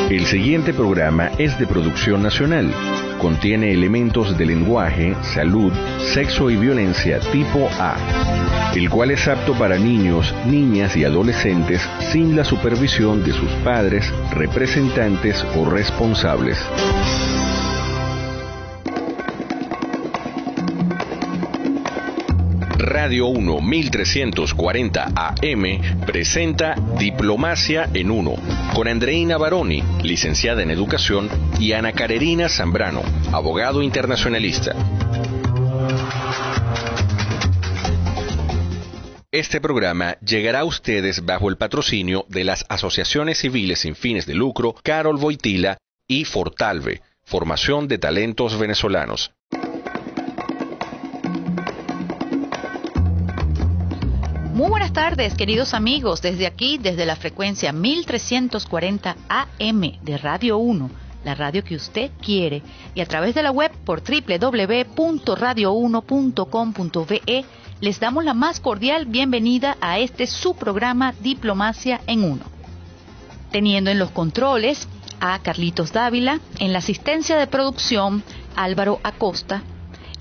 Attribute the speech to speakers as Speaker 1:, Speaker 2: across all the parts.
Speaker 1: El siguiente programa es de producción nacional. Contiene elementos de lenguaje, salud, sexo y violencia tipo A, el cual es apto para niños, niñas y adolescentes sin la supervisión de sus padres, representantes o responsables. Radio 1 1340 AM presenta Diplomacia en 1 con Andreina Baroni, licenciada en Educación, y Ana Carolina Zambrano, abogado internacionalista. Este programa llegará a ustedes bajo el patrocinio de las asociaciones civiles sin fines de lucro Carol Wojtyla y Fortalve, Formación de Talentos Venezolanos.
Speaker 2: Muy buenas tardes, queridos amigos, desde aquí, desde la frecuencia 1340 AM de Radio 1, la radio que usted quiere, y a través de la web por www.radio1.com.be, les damos la más cordial bienvenida a este su programa Diplomacia en 1. Teniendo en los controles a Carlitos Dávila, en la asistencia de producción Álvaro Acosta,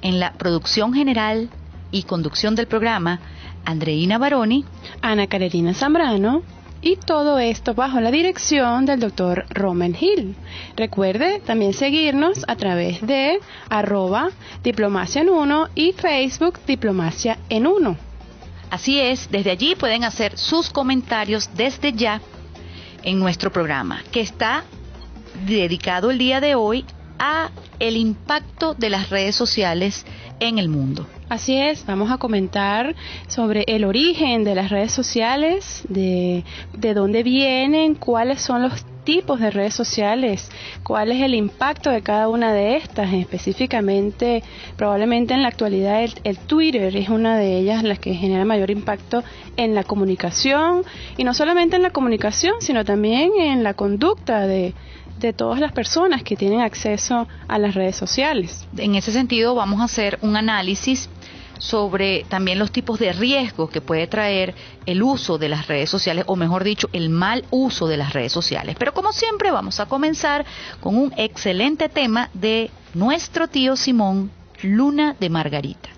Speaker 2: en la producción general y conducción del programa Andreina Baroni,
Speaker 3: Ana Carolina Zambrano, y todo esto bajo la dirección del Dr. Roman Hill. Recuerde también seguirnos a través de @Diplomacia en 1 y Facebook Diplomacia en 1.
Speaker 2: Así es, desde allí pueden hacer sus comentarios desde ya en nuestro programa, que está dedicado el día de hoy a el impacto de las redes sociales en el mundo.
Speaker 3: Así es, vamos a comentar sobre el origen de las redes sociales, de dónde vienen, cuáles son los tipos de redes sociales, cuál es el impacto de cada una de estas, específicamente, probablemente en la actualidad el Twitter es una de ellas las que genera mayor impacto en la comunicación, y no solamente en la comunicación, sino también en la conducta de todas las personas que tienen acceso a las redes sociales.
Speaker 2: En ese sentido, vamos a hacer un análisis sobre también los tipos de riesgos que puede traer el uso de las redes sociales, o mejor dicho, el mal uso de las redes sociales. Pero como siempre, vamos a comenzar con un excelente tema de nuestro tío Simón, Luna de Margarita.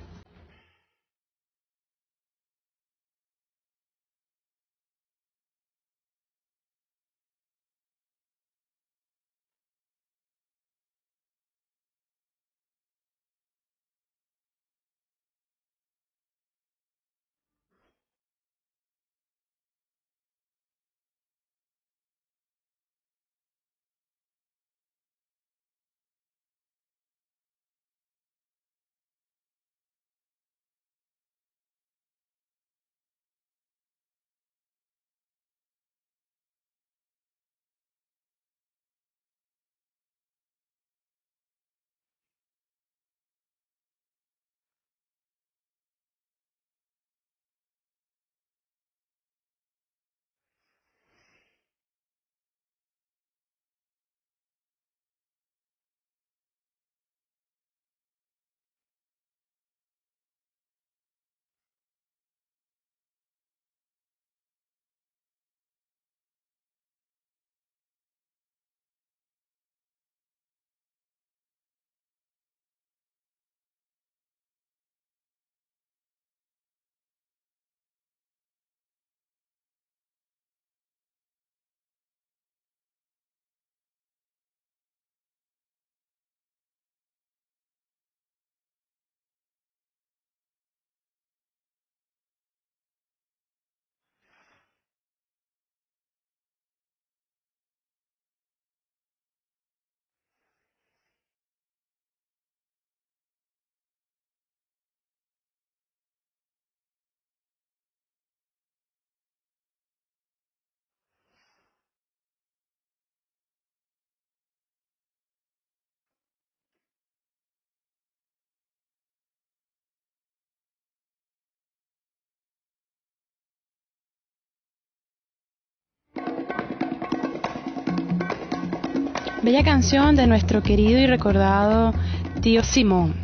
Speaker 3: Bella canción de nuestro querido y recordado tío Simón.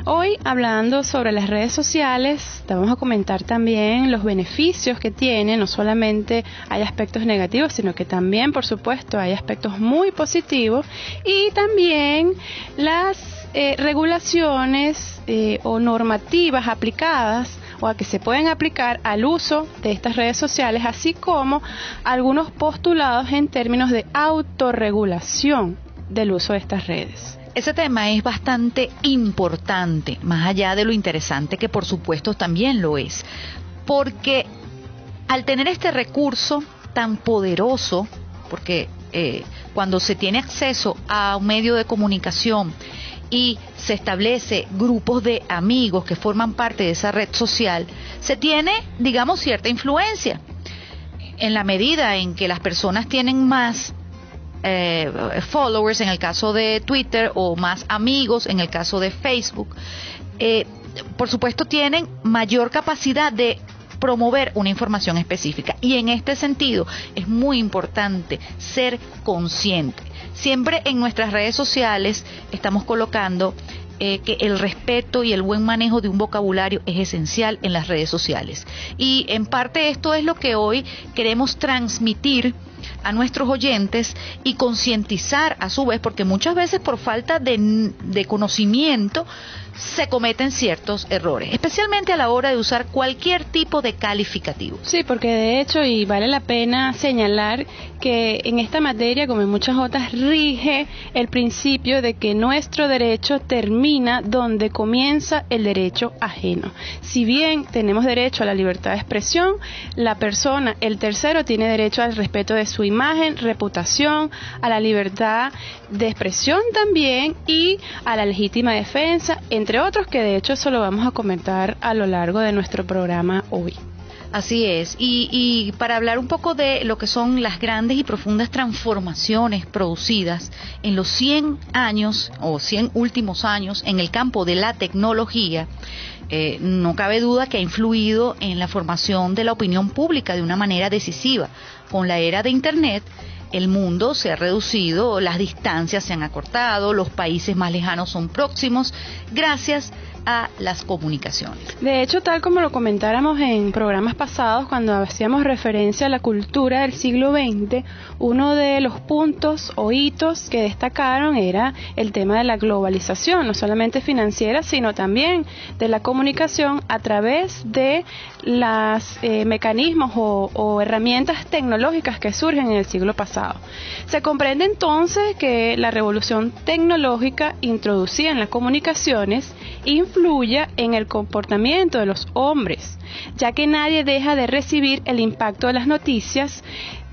Speaker 3: Hoy, hablando sobre las redes sociales, te vamos a comentar también los beneficios que tiene. No solamente hay aspectos negativos, sino que también, por supuesto, hay aspectos muy positivos, y también las regulaciones o normativas aplicadas o a que se pueden aplicar al uso de estas redes sociales, así como algunos postulados en términos de autorregulación del uso de estas redes.
Speaker 2: Ese tema es bastante importante, más allá de lo interesante que por supuesto también lo es, porque al tener este recurso tan poderoso, porque cuando se tiene acceso a un medio de comunicación y se establece grupos de amigos que forman parte de esa red social, se tiene, digamos, cierta influencia. En la medida en que las personas tienen más followers en el caso de Twitter o más amigos en el caso de Facebook, por supuesto tienen mayor capacidad de promover una información específica, y en este sentido es muy importante ser consciente. Siempre en nuestras redes sociales estamos colocando que el respeto y el buen manejo de un vocabulario es esencial en las redes sociales, y en parte esto es lo que hoy queremos transmitir a nuestros oyentes y concientizar a su vez, porque muchas veces por falta de conocimiento se cometen ciertos errores, especialmente a la hora de usar cualquier tipo de calificativo.
Speaker 3: Sí, porque de hecho, y vale la pena señalar que en esta materia, como en muchas otras, rige el principio de que nuestro derecho termina donde comienza el derecho ajeno. Si bien tenemos derecho a la libertad de expresión, la persona, el tercero, tiene derecho al respeto de su imagen, reputación, a la libertad de expresión también, y a la legítima defensa, entre otros, que de hecho eso lo vamos a comentar a lo largo de nuestro programa hoy.
Speaker 2: Así es, y para hablar un poco de lo que son las grandes y profundas transformaciones producidas en los 100 años o 100 últimos años en el campo de la tecnología, no cabe duda que ha influido en la formación de la opinión pública de una manera decisiva. Con la era de Internet, el mundo se ha reducido, las distancias se han acortado, los países más lejanos son próximos, gracias a las comunicaciones.
Speaker 3: De hecho, tal como lo comentáramos en programas pasados, cuando hacíamos referencia a la cultura del siglo XX, uno de los puntos o hitos que destacaron era el tema de la globalización, no solamente financiera, sino también de la comunicación a través de los mecanismos o herramientas tecnológicas que surgen en el siglo pasado. Se comprende entonces que la revolución tecnológica introducida en las comunicaciones influya en el comportamiento de los hombres, ya que nadie deja de recibir el impacto de las noticias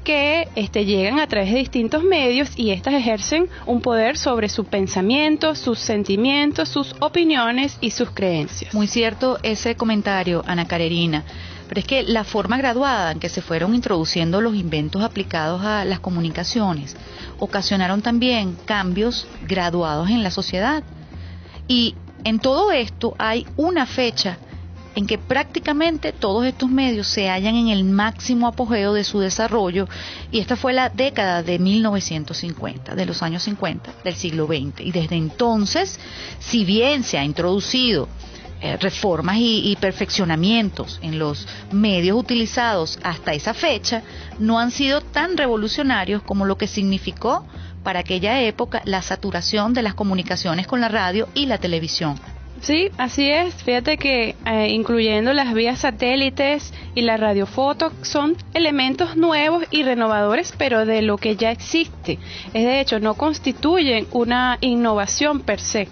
Speaker 3: que llegan a través de distintos medios, y éstas ejercen un poder sobre su pensamiento, sus sentimientos, sus opiniones y sus creencias.
Speaker 2: Muy cierto ese comentario, Ana Carolina, pero es que la forma graduada en que se fueron introduciendo los inventos aplicados a las comunicaciones ocasionaron también cambios graduados en la sociedad, y en todo esto hay una fecha en que prácticamente todos estos medios se hallan en el máximo apogeo de su desarrollo, y esta fue la década de 1950, de los años 50 del siglo XX, y desde entonces, si bien se ha introducido reformas y perfeccionamientos en los medios utilizados hasta esa fecha, no han sido tan revolucionarios como lo que significó para aquella época la saturación de las comunicaciones con la radio y la televisión.
Speaker 3: Sí, así es. Fíjate que incluyendo las vías satélites y la radiofoto son elementos nuevos y renovadores, pero de lo que ya existe. De hecho, no constituyen una innovación per se,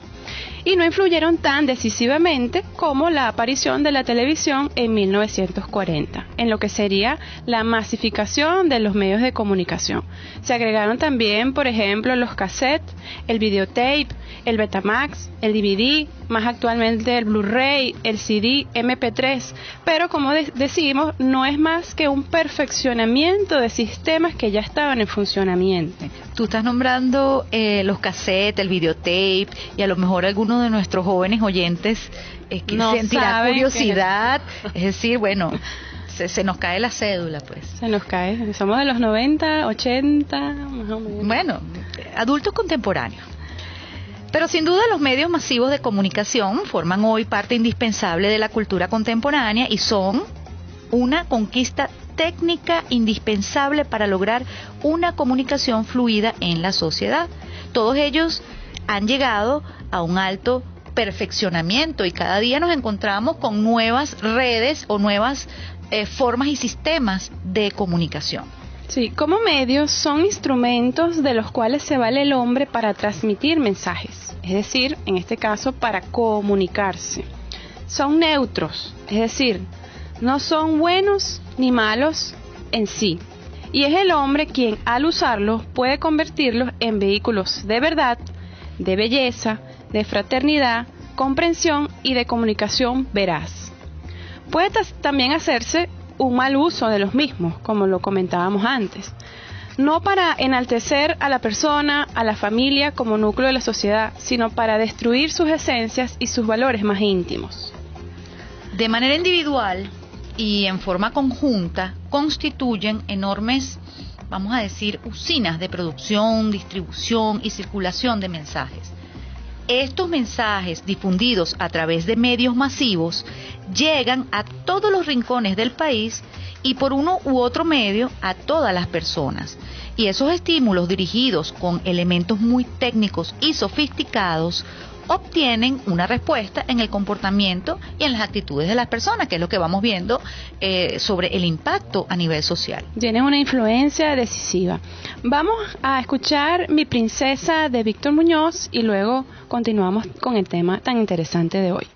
Speaker 3: y no influyeron tan decisivamente como la aparición de la televisión en 1940, en lo que sería la masificación de los medios de comunicación. Se agregaron también, por ejemplo, los cassettes, el videotape, el Betamax, el DVD, más actualmente el Blu-ray, el CD, MP3, pero como decimos, no es más que un perfeccionamiento de sistemas que ya estaban en funcionamiento.
Speaker 2: Tú estás nombrando los cassettes, el videotape, y a lo mejor algunos de nuestros jóvenes oyentes que no sentirá curiosidad, es decir, bueno, se nos cae la cédula, pues.
Speaker 3: Se nos cae, somos de los 90, 80, más o menos.
Speaker 2: Bueno, adultos contemporáneos. Pero sin duda los medios masivos de comunicación forman hoy parte indispensable de la cultura contemporánea y son una conquista técnica indispensable para lograr una comunicación fluida en la sociedad. Todos ellos han llegado a un alto perfeccionamiento y cada día nos encontramos con nuevas redes o nuevas formas y sistemas de comunicación.
Speaker 3: Sí, como medios son instrumentos de los cuales se vale el hombre para transmitir mensajes, es decir, en este caso para comunicarse. Son neutros, es decir, no son buenos ni malos en sí. Y es el hombre quien al usarlos puede convertirlos en vehículos de verdad, de belleza, de fraternidad, comprensión y de comunicación veraz. Puede también hacerse un mal uso de los mismos, como lo comentábamos antes, no para enaltecer a la persona, a la familia como núcleo de la sociedad, sino para destruir sus esencias y sus valores más íntimos.
Speaker 2: De manera individual y en forma conjunta, constituyen enormes, vamos a decir, usinas de producción, distribución y circulación de mensajes. Estos mensajes difundidos a través de medios masivos llegan a todos los rincones del país y por uno u otro medio a todas las personas. Y esos estímulos dirigidos con elementos muy técnicos y sofisticados obtienen una respuesta en el comportamiento y en las actitudes de las personas, que es lo que vamos viendo sobre el impacto a nivel social.
Speaker 3: Tienen una influencia decisiva. Vamos a escuchar Mi Princesa de Víctor Muñoz y luego continuamos con el tema tan interesante de hoy.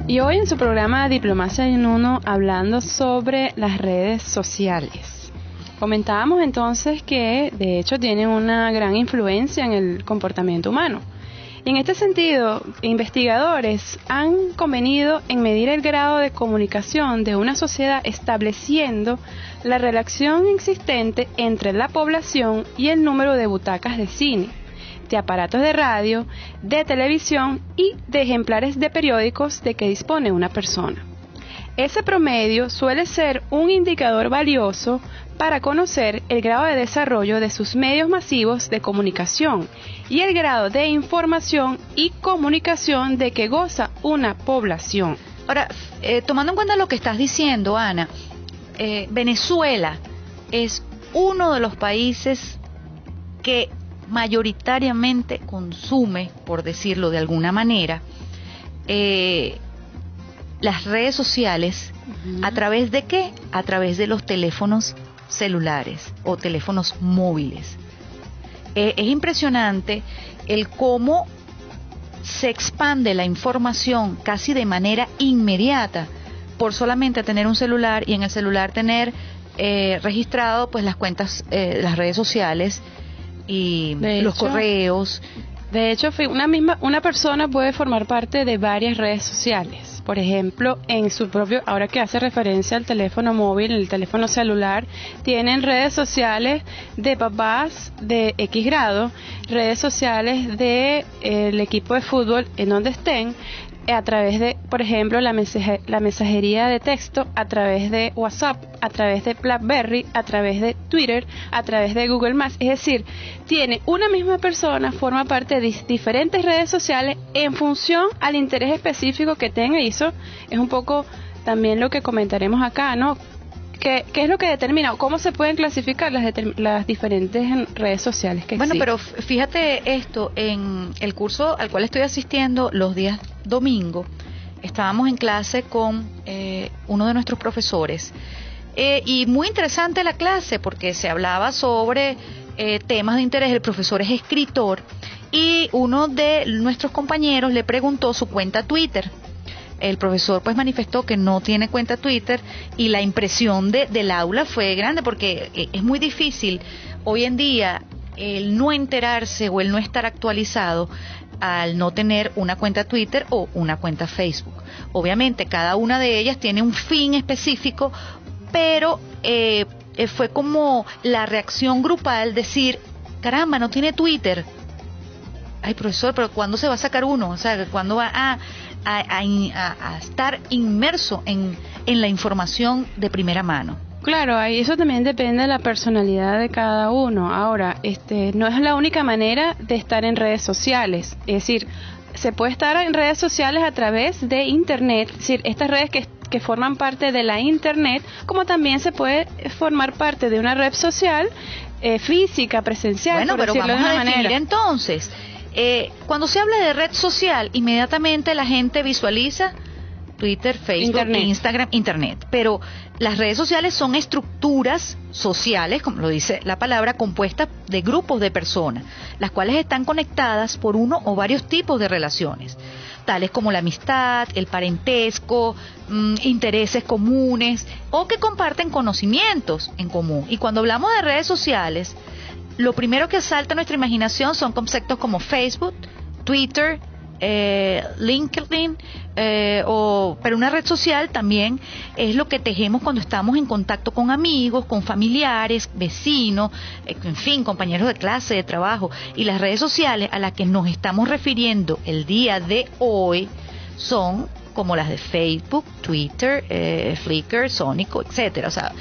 Speaker 3: Y hoy en su programa Diplomacia en Uno, hablando sobre las redes sociales. Comentábamos entonces que de hecho tienen una gran influencia en el comportamiento humano. Y en este sentido, investigadores han convenido en medir el grado de comunicación de una sociedad estableciendo la relación existente entre la población y el número de butacas de cine, de aparatos de radio, de televisión y de ejemplares de periódicos de que dispone una persona. Ese promedio suele ser un indicador valioso para conocer el grado de desarrollo de sus medios masivos de comunicación y el grado de información y comunicación de que goza una población.
Speaker 2: Ahora, tomando en cuenta lo que estás diciendo, Ana, Venezuela es uno de los países que mayoritariamente consume, por decirlo de alguna manera, las redes sociales. ¿A través de qué? A través de los teléfonos celulares o teléfonos móviles. Es impresionante el cómo se expande la información casi de manera inmediata por solamente tener un celular y en el celular tener registrado pues las cuentas, las redes sociales y los correos.
Speaker 3: De hecho, una persona puede formar parte de varias redes sociales. Por ejemplo, en su propio, ahora que hace referencia al teléfono móvil, el teléfono celular, tienen redes sociales de papás de X grado, redes sociales de el equipo de fútbol en donde estén, a través de, por ejemplo, la mensajería de texto, a través de WhatsApp, a través de BlackBerry, a través de Twitter, a través de Google Maps. Es decir, tiene una misma persona, forma parte de diferentes redes sociales en función al interés específico que tenga, y eso es un poco también lo que comentaremos acá, ¿no? ¿Qué es lo que determina? ¿Cómo se pueden clasificar las diferentes redes sociales que existen?
Speaker 2: Bueno, pero fíjate esto, en el curso al cual estoy asistiendo los días domingo, estábamos en clase con uno de nuestros profesores y muy interesante la clase porque se hablaba sobre temas de interés. El profesor es escritor y uno de nuestros compañeros le preguntó su cuenta Twitter. El profesor pues manifestó que no tiene cuenta Twitter y la impresión del aula fue grande porque es muy difícil hoy en día el no enterarse o el no estar actualizado al no tener una cuenta Twitter o una cuenta Facebook. Obviamente cada una de ellas tiene un fin específico, pero fue como la reacción grupal decir, caramba, no tiene Twitter. Ay, profesor, pero ¿cuándo se va a sacar uno? O sea, ¿cuándo va a estar inmerso en la información de primera mano?
Speaker 3: Claro, eso también depende de la personalidad de cada uno. Ahora, no es la única manera de estar en redes sociales. Es decir, se puede estar en redes sociales a través de Internet, es decir, estas redes que forman parte de la Internet, como también se puede formar parte de una red social física, presencial.
Speaker 2: Bueno,
Speaker 3: por
Speaker 2: pero
Speaker 3: decirlo
Speaker 2: vamos
Speaker 3: de
Speaker 2: a
Speaker 3: una
Speaker 2: definir
Speaker 3: manera.
Speaker 2: entonces. Cuando se habla de red social, inmediatamente la gente visualiza Twitter, Facebook,
Speaker 3: Internet.
Speaker 2: Instagram, Internet. Pero las redes sociales son estructuras sociales, como lo dice la palabra, compuestas de grupos de personas, las cuales están conectadas por uno o varios tipos de relaciones, tales como la amistad, el parentesco, intereses comunes o que comparten conocimientos en común. Y cuando hablamos de redes sociales, lo primero que salta a nuestra imaginación son conceptos como Facebook, Twitter, LinkedIn, pero una red social también es lo que tejemos cuando estamos en contacto con amigos, con familiares, vecinos, en fin, compañeros de clase, de trabajo. Y las redes sociales a las que nos estamos refiriendo el día de hoy son como las de Facebook, Twitter, Flickr, Sónico, etcétera. O sea,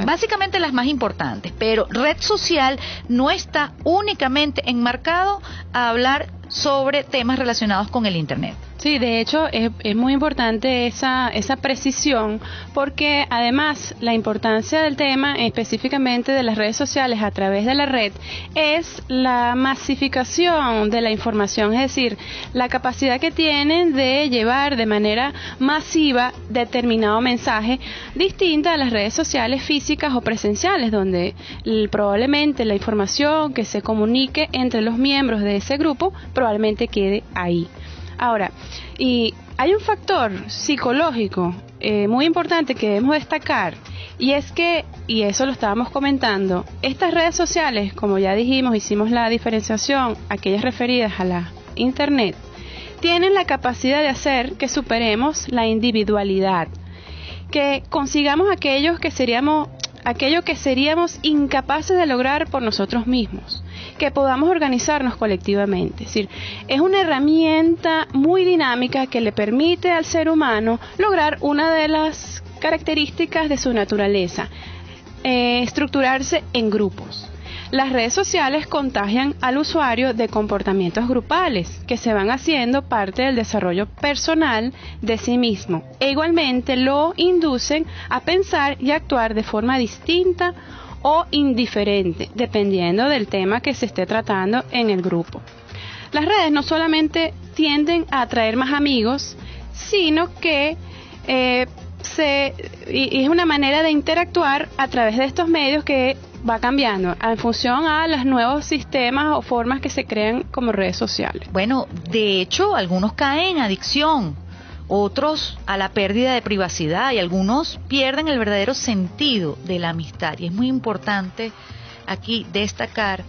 Speaker 2: básicamente las más importantes. Pero red social no está únicamente enmarcado a hablar sobre temas relacionados con el Internet.
Speaker 3: Sí, de hecho es muy importante esa precisión, porque además la importancia del tema específicamente de las redes sociales a través de la red es la masificación de la información, es decir, la capacidad que tienen de llevar de manera masiva determinado mensaje distinta a las redes sociales físicas o presenciales, donde probablemente la información que se comunique entre los miembros de ese grupo probablemente quede ahí. Ahora, y hay un factor psicológico muy importante que debemos destacar, y es que, y eso lo estábamos comentando, estas redes sociales, como ya dijimos, hicimos la diferenciación, aquellas referidas a la Internet, tienen la capacidad de hacer que superemos la individualidad, que consigamos aquello que seríamos incapaces de lograr por nosotros mismos, que podamos organizarnos colectivamente. Es decir, es una herramienta muy dinámica que le permite al ser humano lograr una de las características de su naturaleza, estructurarse en grupos. Las redes sociales contagian al usuario de comportamientos grupales que se van haciendo parte del desarrollo personal de sí mismo e igualmente lo inducen a pensar y actuar de forma distinta o indiferente, dependiendo del tema que se esté tratando en el grupo. Las redes no solamente tienden a atraer más amigos, sino que es una manera de interactuar a través de estos medios que va cambiando en función a los nuevos sistemas o formas que se crean como redes sociales.
Speaker 2: Bueno, de hecho, algunos caen en adicción, otros a la pérdida de privacidad y algunos pierden el verdadero sentido de la amistad. Y es muy importante aquí destacar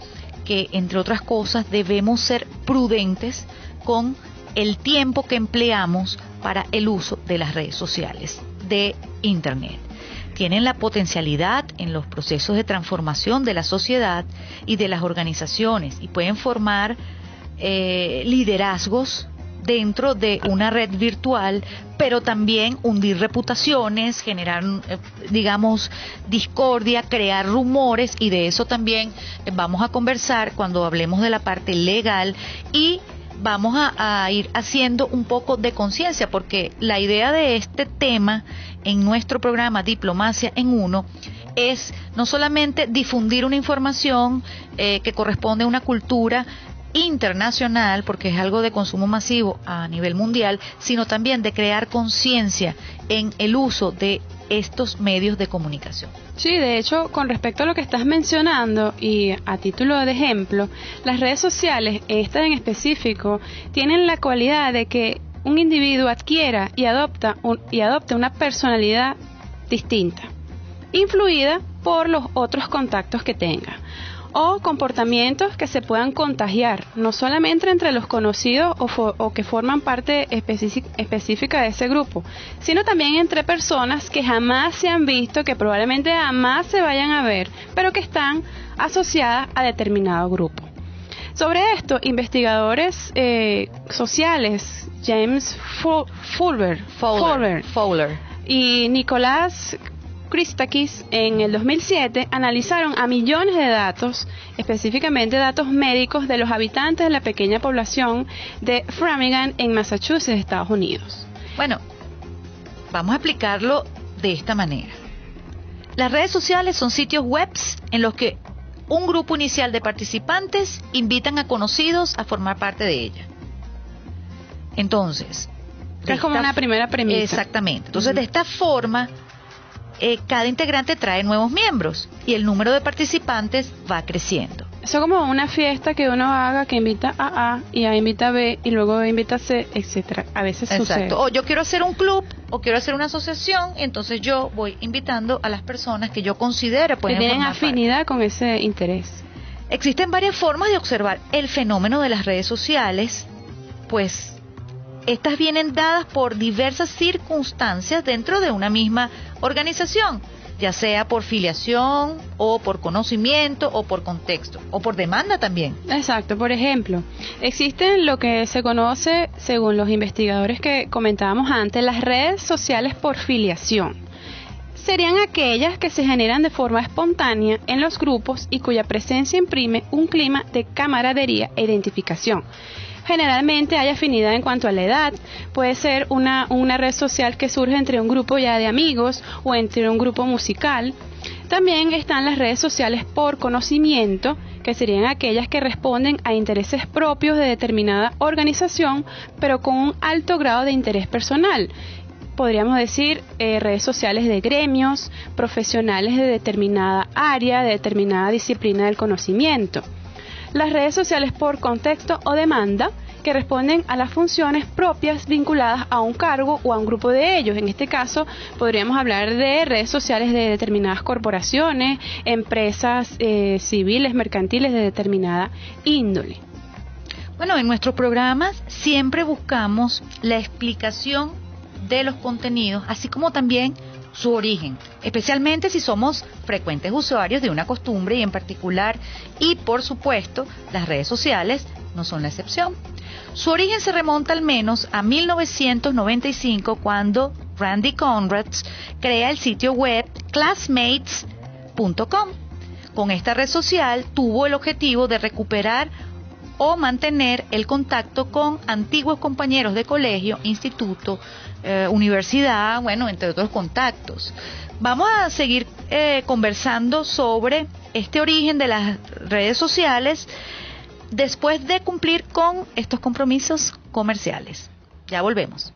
Speaker 2: que, entre otras cosas, debemos ser prudentes con el tiempo que empleamos para el uso de las redes sociales, de Internet. Tienen la potencialidad en los procesos de transformación de la sociedad y de las organizaciones y pueden formar liderazgos dentro de una red virtual, pero también hundir reputaciones, generar, digamos, discordia, crear rumores, y de eso también vamos a conversar cuando hablemos de la parte legal, y vamos a ir haciendo un poco de conciencia, porque la idea de este tema en nuestro programa Diplomacia en Uno es no solamente difundir una información que corresponde a una cultura internacional, porque es algo de consumo masivo a nivel mundial, sino también de crear conciencia en el uso de estos medios de comunicación.
Speaker 3: Sí, de hecho, con respecto a lo que estás mencionando, y a título de ejemplo, las redes sociales, estas en específico, tienen la cualidad de que un individuo adquiera y adopte una personalidad distinta, influida por los otros contactos que tenga, o comportamientos que se puedan contagiar, no solamente entre los conocidos o que forman parte específica de ese grupo, sino también entre personas que jamás se han visto, que probablemente jamás se vayan a ver, pero que están asociadas a determinado grupo. Sobre esto, investigadores sociales, James Fowler y Nicolás Christakis, en el 2007 analizaron a millones de datos, específicamente datos médicos de los habitantes de la pequeña población de Framingham en Massachusetts, Estados Unidos.
Speaker 2: Bueno, vamos a explicarlo de esta manera. Las redes sociales son sitios web en los que un grupo inicial de participantes invitan a conocidos a formar parte de ella. Entonces,
Speaker 3: es como una primera premisa.
Speaker 2: Exactamente. Entonces, de esta forma, cada integrante trae nuevos miembros y el número de participantes va creciendo.
Speaker 3: Eso como una fiesta que uno haga, que invita a A y A invita a B y luego B invita a C, etcétera. A veces sucede.
Speaker 2: O yo quiero hacer un club o quiero hacer una asociación, entonces yo voy invitando a las personas que yo considere pueden
Speaker 3: que tienen
Speaker 2: formar
Speaker 3: afinidad
Speaker 2: parte.
Speaker 3: Con ese interés.
Speaker 2: Existen varias formas de observar el fenómeno de las redes sociales, pues estas vienen dadas por diversas circunstancias dentro de una misma organización, ya sea por filiación o por conocimiento o por contexto o por demanda también.
Speaker 3: Exacto. Por ejemplo, existen lo que se conoce, según los investigadores que comentábamos antes, las redes sociales por filiación. Serían aquellas que se generan de forma espontánea en los grupos y cuya presencia imprime un clima de camaradería e identificación. Generalmente hay afinidad en cuanto a la edad, puede ser una red social que surge entre un grupo ya de amigos o entre un grupo musical. También están las redes sociales por conocimiento, que serían aquellas que responden a intereses propios de determinada organización, pero con un alto grado de interés personal. Podríamos decir redes sociales de gremios, profesionales de determinada área, de determinada disciplina del conocimiento. Las redes sociales por contexto o demanda, que responden a las funciones propias vinculadas a un cargo o a un grupo de ellos. En este caso, podríamos hablar de redes sociales de determinadas corporaciones, empresas civiles, mercantiles de determinada índole.
Speaker 2: Bueno, en nuestros programas siempre buscamos la explicación de los contenidos, así como también su origen, especialmente si somos frecuentes usuarios de una costumbre y en particular, y por supuesto, las redes sociales no son la excepción. Su origen se remonta al menos a 1995, cuando Randy Conrads crea el sitio web classmates.com. Con esta red social tuvo el objetivo de recuperar o mantener el contacto con antiguos compañeros de colegio, instituto, universidad, bueno, entre otros contactos. Vamos a seguir conversando sobre este origen de las redes sociales después de cumplir con estos compromisos comerciales. Ya volvemos.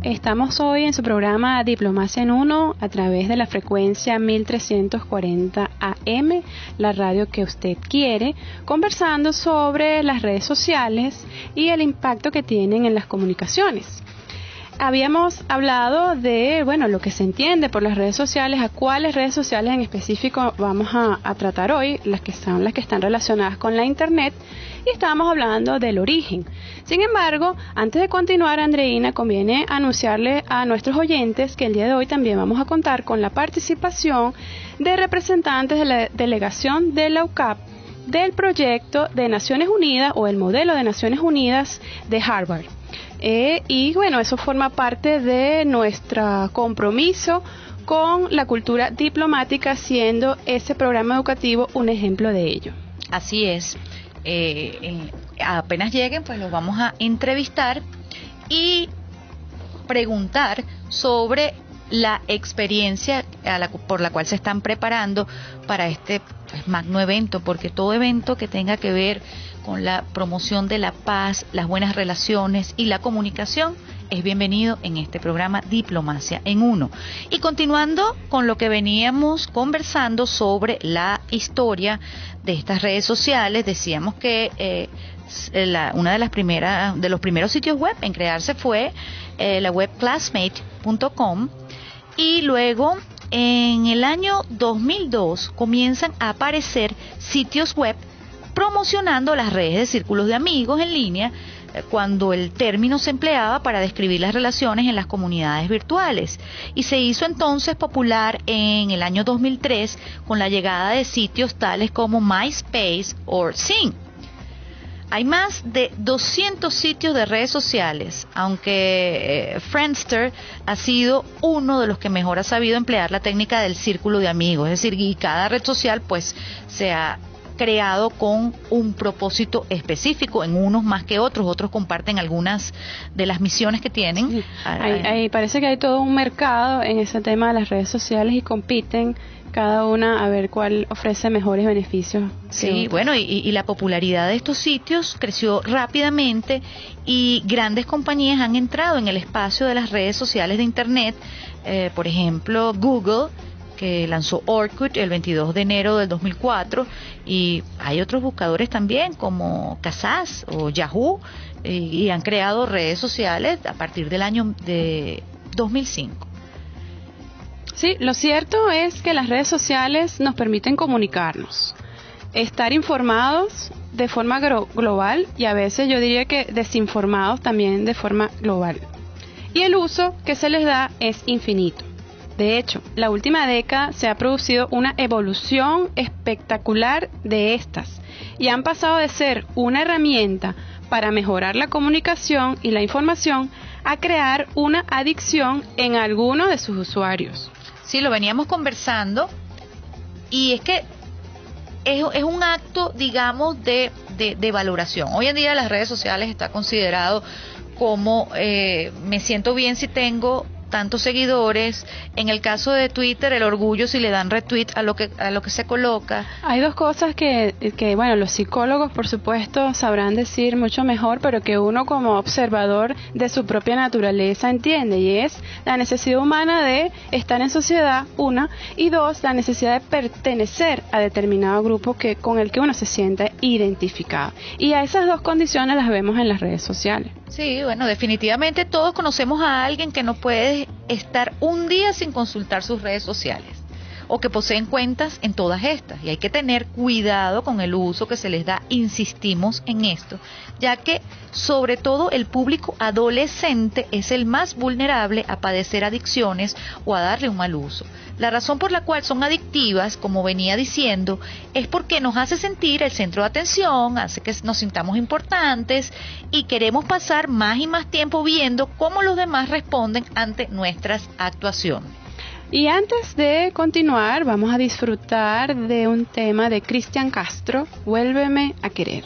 Speaker 3: Estamos hoy en su programa Diplomacia en Uno a través de la frecuencia 1340 AM, la radio que usted quiere, conversando sobre las redes sociales y el impacto que tienen en las comunicaciones. Habíamos hablado de, lo que se entiende por las redes sociales, a cuáles redes sociales en específico vamos a tratar hoy, las que están relacionadas con la Internet, y estábamos hablando del origen. Sin embargo, antes de continuar, Andreina, conviene anunciarle a nuestros oyentes que el día de hoy también vamos a contar con la participación de representantes de la delegación de la UCAP del proyecto de Naciones Unidas o el modelo de Naciones Unidas de Harvard. Eso forma parte de nuestro compromiso con la cultura diplomática, siendo ese programa educativo un ejemplo de ello.
Speaker 2: Así es. Apenas lleguen, pues los vamos a entrevistar y preguntar sobre la experiencia por la cual se están preparando para este magno evento, porque todo evento que tenga que ver con la promoción de la paz, las buenas relaciones y la comunicación es bienvenido en este programa Diplomacia en Uno. Y continuando con lo que veníamos conversando sobre la historia de estas redes sociales, decíamos que una de los primeros sitios web en crearse fue la web classmate.com, y luego en el año 2002 comienzan a aparecer sitios web promocionando las redes de círculos de amigos en línea, cuando el término se empleaba para describir las relaciones en las comunidades virtuales, y se hizo entonces popular en el año 2003 con la llegada de sitios tales como MySpace o Zing. Hay más de 200 sitios de redes sociales, aunque Friendster ha sido uno de los que mejor ha sabido emplear la técnica del círculo de amigos, es decir, y cada red social pues se ha creado con un propósito específico, en unos más que otros comparten algunas de las misiones que tienen. Sí.
Speaker 3: Parece que hay todo un mercado en ese tema de las redes sociales y compiten cada una a ver cuál ofrece mejores beneficios.
Speaker 2: Sí, bueno, y la popularidad de estos sitios creció rápidamente y grandes compañías han entrado en el espacio de las redes sociales de Internet, por ejemplo, Google, que lanzó Orkut el 22 de enero del 2004, y hay otros buscadores también como Kazaa o Yahoo, y han creado redes sociales a partir del año de 2005.
Speaker 3: Sí, lo cierto es que las redes sociales nos permiten comunicarnos, estar informados de forma global y a veces yo diría que desinformados también de forma global. Y el uso que se les da es infinito. De hecho, la última década se ha producido una evolución espectacular de estas y han pasado de ser una herramienta para mejorar la comunicación y la información a crear una adicción en algunos de sus usuarios.
Speaker 2: Sí, lo veníamos conversando, y es que es un acto, digamos, de valoración. Hoy en día las redes sociales está considerado como me siento bien si tengo tantos seguidores. En el caso de Twitter, el orgullo si le dan retweet a lo que se coloca.
Speaker 3: Hay dos cosas que bueno, los psicólogos por supuesto sabrán decir mucho mejor, pero que uno como observador de su propia naturaleza entiende, y es la necesidad humana de estar en sociedad, una, y dos, la necesidad de pertenecer a determinado grupo con el que uno se siente identificado. Y a esas dos condiciones las vemos en las redes sociales.
Speaker 2: Sí, bueno, definitivamente todos conocemos a alguien que no puede estar un día sin consultar sus redes sociales, o que poseen cuentas en todas estas, y hay que tener cuidado con el uso que se les da, insistimos en esto, ya que sobre todo el público adolescente es el más vulnerable a padecer adicciones o a darle un mal uso. La razón por la cual son adictivas, como venía diciendo, es porque nos hace sentir el centro de atención, hace que nos sintamos importantes y queremos pasar más y más tiempo viendo cómo los demás responden ante nuestras actuaciones.
Speaker 3: Y antes de continuar, vamos a disfrutar de un tema de Cristian Castro, Vuélveme a querer.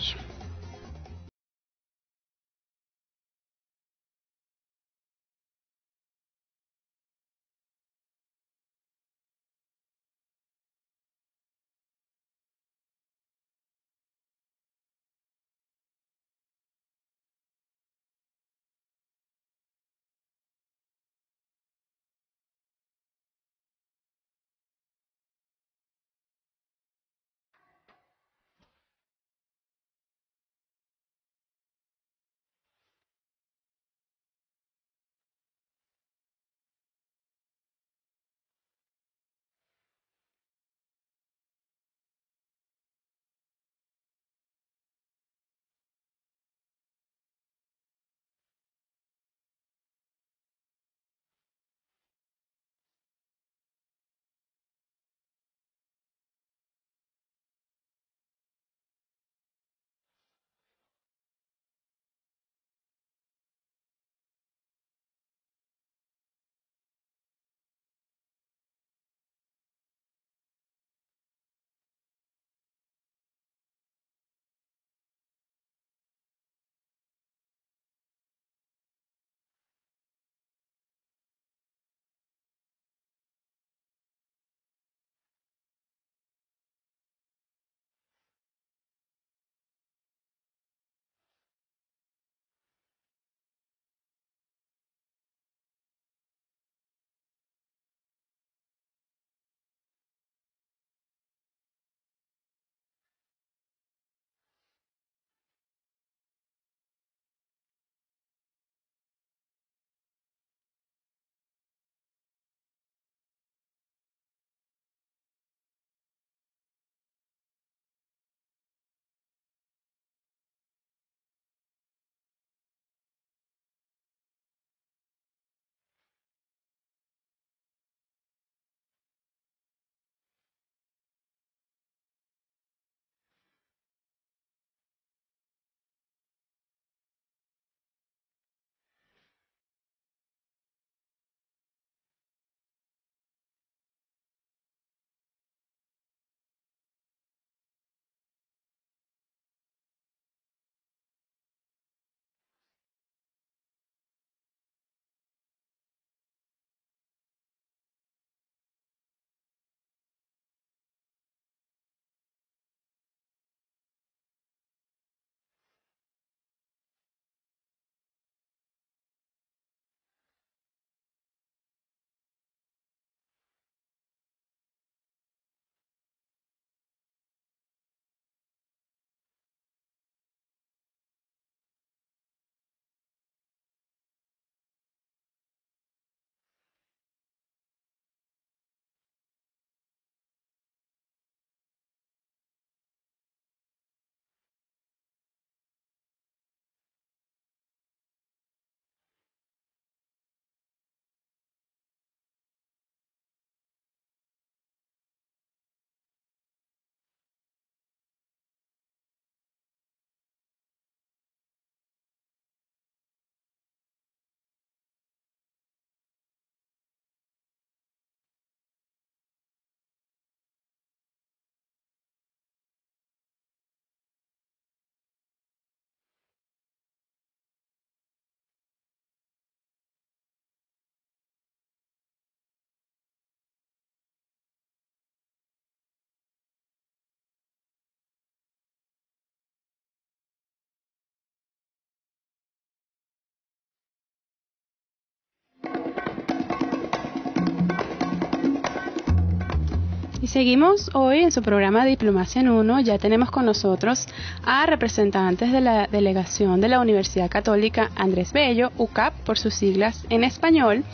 Speaker 3: Y seguimos hoy en su programa Diplomacia en Uno. Ya tenemos con nosotros a representantes de la delegación de la Universidad Católica Andrés Bello, UCAP por sus siglas en español,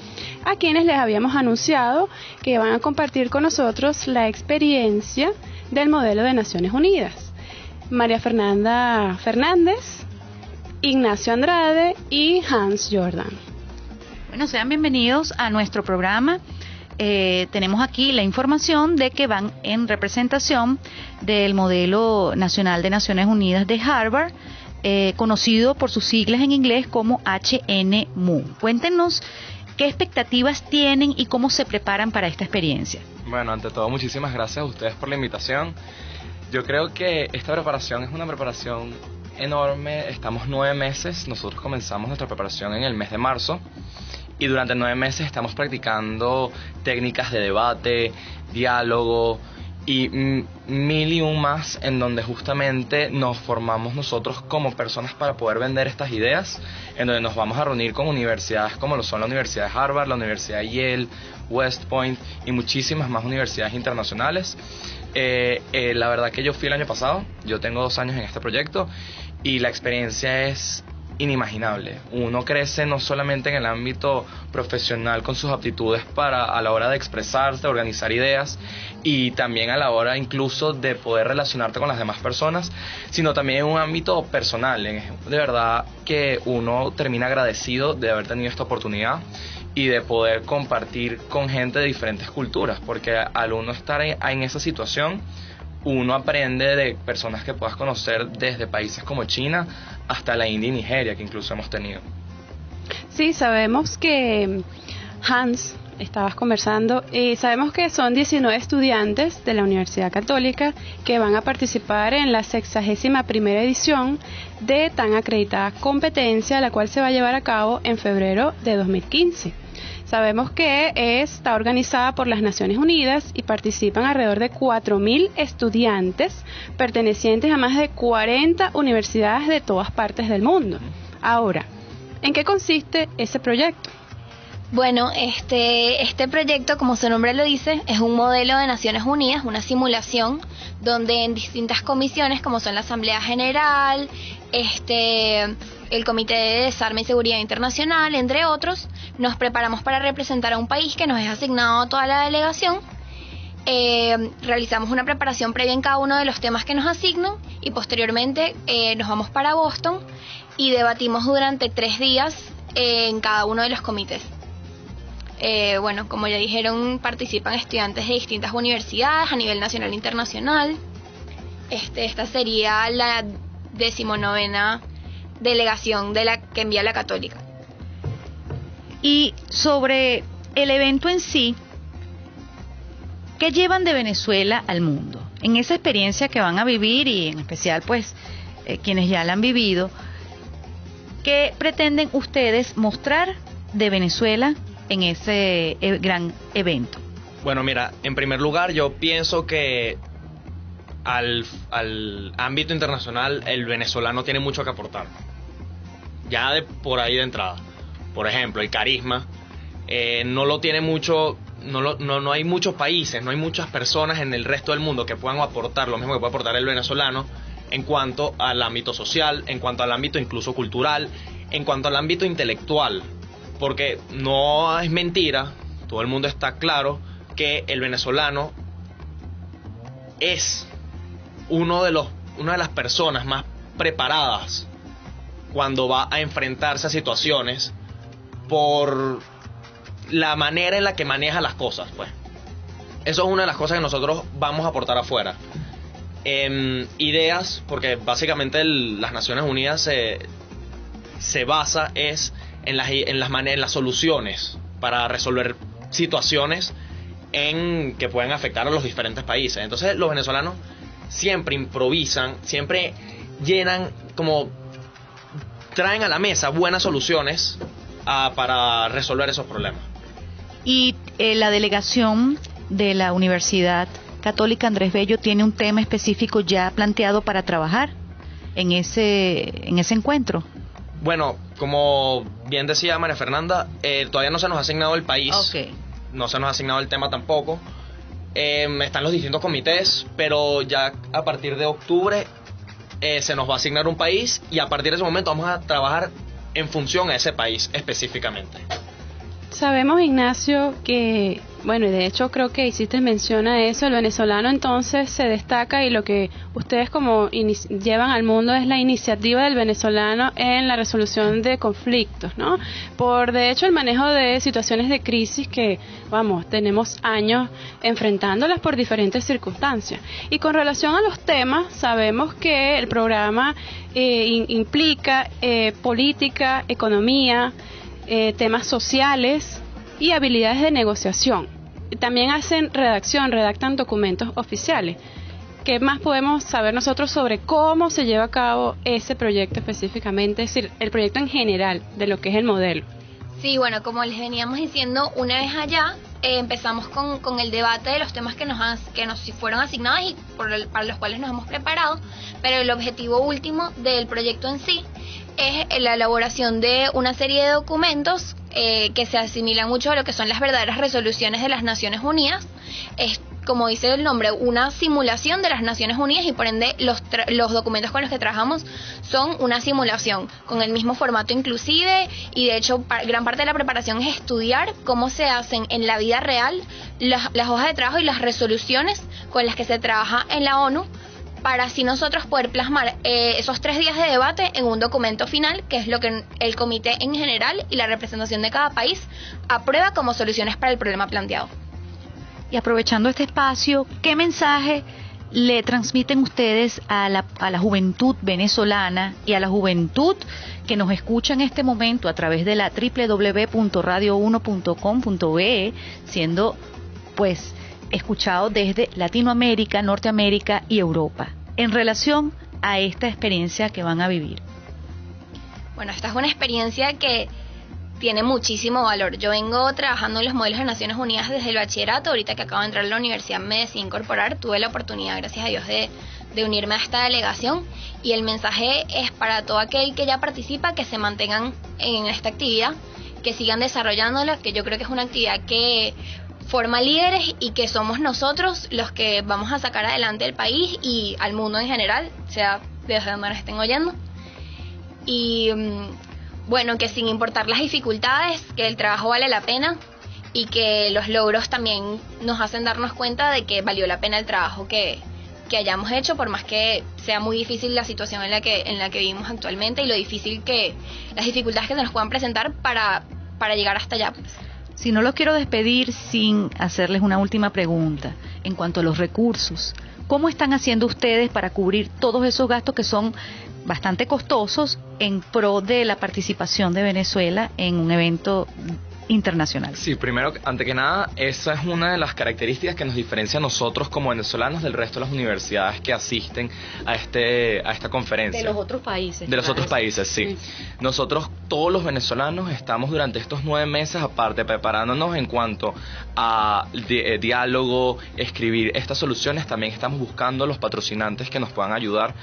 Speaker 3: a quienes les habíamos anunciado que van a compartir con nosotros la experiencia del modelo de Naciones Unidas. María Fernanda Fernández, Ignacio Andrade y Hans Jordan.
Speaker 2: Bueno, sean bienvenidos a nuestro programa. Tenemos aquí la información de que van en representación del modelo nacional de Naciones Unidas de Harvard, conocido por sus siglas en inglés como HNMU. Cuéntenos qué expectativas tienen y cómo se preparan para esta experiencia.
Speaker 4: Bueno, ante todo, muchísimas gracias a ustedes por la invitación. Yo creo que esta preparación es una preparación enorme. Estamos 9 meses, nosotros comenzamos nuestra preparación en el mes de marzo. Y durante 9 meses estamos practicando técnicas de debate, diálogo y mil y un más, en donde justamente nos formamos nosotros como personas para poder vender estas ideas, en donde nos vamos a reunir con universidades como lo son la Universidad de Harvard, la Universidad de Yale, West Point y muchísimas más universidades internacionales. La verdad que yo fui el año pasado, yo tengo 2 años en este proyecto y la experiencia es inimaginable. Uno crece no solamente en el ámbito profesional con sus aptitudes a la hora de expresarse, organizar ideas y también a la hora incluso de poder relacionarte con las demás personas, sino también en un ámbito personal. De verdad que uno termina agradecido de haber tenido esta oportunidad y de poder compartir con gente de diferentes culturas, porque al uno estar en esa situación, uno aprende de personas que puedas conocer desde países como China hasta la India y Nigeria, que incluso hemos tenido.
Speaker 3: Sí, sabemos que Hans, estabas conversando, y sabemos que son 19 estudiantes de la Universidad Católica que van a participar en la 61ª edición de tan acreditada competencia, la cual se va a llevar a cabo en febrero de 2015. Sabemos que está organizada por las Naciones Unidas y participan alrededor de 4.000 estudiantes pertenecientes a más de 40 universidades de todas partes del mundo. Ahora, ¿en qué consiste ese proyecto?
Speaker 5: Bueno, este proyecto, como su nombre lo dice, es un modelo de Naciones Unidas, una simulación donde en distintas comisiones, como son la Asamblea General, el Comité de Desarme y Seguridad Internacional, entre otros, nos preparamos para representar a un país que nos es asignado a toda la delegación. Realizamos una preparación previa en cada uno de los temas que nos asignan y posteriormente nos vamos para Boston y debatimos durante 3 días en cada uno de los comités. Bueno, como ya dijeron, participan estudiantes de distintas universidades a nivel nacional e internacional. Esta sería la 19ª delegación de la que envía la Católica.
Speaker 2: Y sobre el evento en sí, ¿qué llevan de Venezuela al mundo? En esa experiencia que van a vivir y en especial pues quienes ya la han vivido, ¿qué pretenden ustedes mostrar de Venezuela en ese gran evento?
Speaker 6: Bueno, mira, en primer lugar yo pienso que al ámbito internacional el venezolano tiene mucho que aportar. Ya por ahí de entrada. Por ejemplo, el carisma no lo tiene mucho, no hay muchos países, no hay muchas personas en el resto del mundo que puedan aportar lo mismo que puede aportar el venezolano en cuanto al ámbito social, en cuanto al ámbito incluso cultural, en cuanto al ámbito intelectual. Porque no es mentira, todo el mundo está claro que el venezolano es una de las personas más preparadas cuando va a enfrentarse a situaciones por la manera en la que maneja las cosas, pues. Eso es una de las cosas que nosotros vamos a aportar afuera. Ideas, porque básicamente las Naciones Unidas se basa en las soluciones para resolver situaciones que pueden afectar a los diferentes países. Entonces los venezolanos siempre improvisan, siempre traen a la mesa buenas soluciones para resolver esos problemas.
Speaker 2: Y la delegación de la Universidad Católica Andrés Bello tiene un tema específico ya planteado para trabajar en ese encuentro.
Speaker 6: Bueno, como bien decía María Fernanda, todavía no se nos ha asignado el país,
Speaker 2: Okay.
Speaker 6: No se nos ha asignado el tema tampoco, están los distintos comités, pero ya a partir de octubre se nos va a asignar un país y a partir de ese momento vamos a trabajar en función a ese país específicamente.
Speaker 3: Sabemos, Ignacio, que, bueno, y de hecho creo que hiciste mención a eso, el venezolano entonces se destaca y lo que ustedes como llevan al mundo es la iniciativa del venezolano en la resolución de conflictos, ¿no? Por, de hecho, el manejo de situaciones de crisis que, vamos, tenemos años enfrentándolas por diferentes circunstancias. Y con relación a los temas, sabemos que el programa implica política, economía, temas sociales y habilidades de negociación. También hacen redactan documentos oficiales. ¿Qué más podemos saber nosotros sobre cómo se lleva a cabo ese proyecto específicamente? Es decir, el proyecto en general de lo que es el modelo.
Speaker 5: Sí, bueno, como les veníamos diciendo, una vez allá empezamos con el debate de los temas que nos fueron asignados y para los cuales nos hemos preparado, pero el objetivo último del proyecto en sí es la elaboración de una serie de documentos que se asimilan mucho a lo que son las verdaderas resoluciones de las Naciones Unidas. Es, como dice el nombre, una simulación de las Naciones Unidas y por ende los documentos con los que trabajamos son una simulación, con el mismo formato inclusive, y de hecho gran parte de la preparación es estudiar cómo se hacen en la vida real las hojas de trabajo y las resoluciones con las que se trabaja en la ONU, para así nosotros poder plasmar esos 3 días de debate en un documento final, que es lo que el comité en general y la representación de cada país aprueba como soluciones para el problema planteado.
Speaker 2: Y aprovechando este espacio, ¿qué mensaje le transmiten ustedes a la juventud venezolana y a la juventud que nos escucha en este momento a través de la www.radio1.com.be, siendo pues escuchado desde Latinoamérica, Norteamérica y Europa, en relación a esta experiencia que van a vivir?
Speaker 5: Bueno, esta es una experiencia que tiene muchísimo valor. Yo vengo trabajando en los modelos de Naciones Unidas desde el bachillerato. Ahorita que acabo de entrar a la universidad me decidí incorporar. Tuve la oportunidad, gracias a Dios, de unirme a esta delegación. Y el mensaje es para todo aquel que ya participa, que se mantengan en esta actividad, que sigan desarrollándola, que yo creo que es una actividad que forma líderes y que somos nosotros los que vamos a sacar adelante el país y al mundo en general, sea desde donde nos estén oyendo. Y bueno, que sin importar las dificultades, que el trabajo vale la pena y que los logros también nos hacen darnos cuenta de que valió la pena el trabajo que hayamos hecho, por más que sea muy difícil la situación en la que vivimos actualmente y las dificultades que se nos puedan presentar para llegar hasta allá, pues.
Speaker 2: Si no los quiero despedir sin hacerles una última pregunta en cuanto a los recursos. ¿Cómo están haciendo ustedes para cubrir todos esos gastos que son bastante costosos en pro de la participación de Venezuela en un evento internacional?
Speaker 4: Sí, primero, antes que nada, esa es una de las características que nos diferencia a nosotros como venezolanos del resto de las universidades que asisten a esta conferencia.
Speaker 2: De los otros países.
Speaker 4: De los otros países, sí. Nosotros, todos los venezolanos, estamos durante estos 9 meses, aparte preparándonos en cuanto a diálogo, escribir estas soluciones, también estamos buscando los patrocinantes que nos puedan ayudar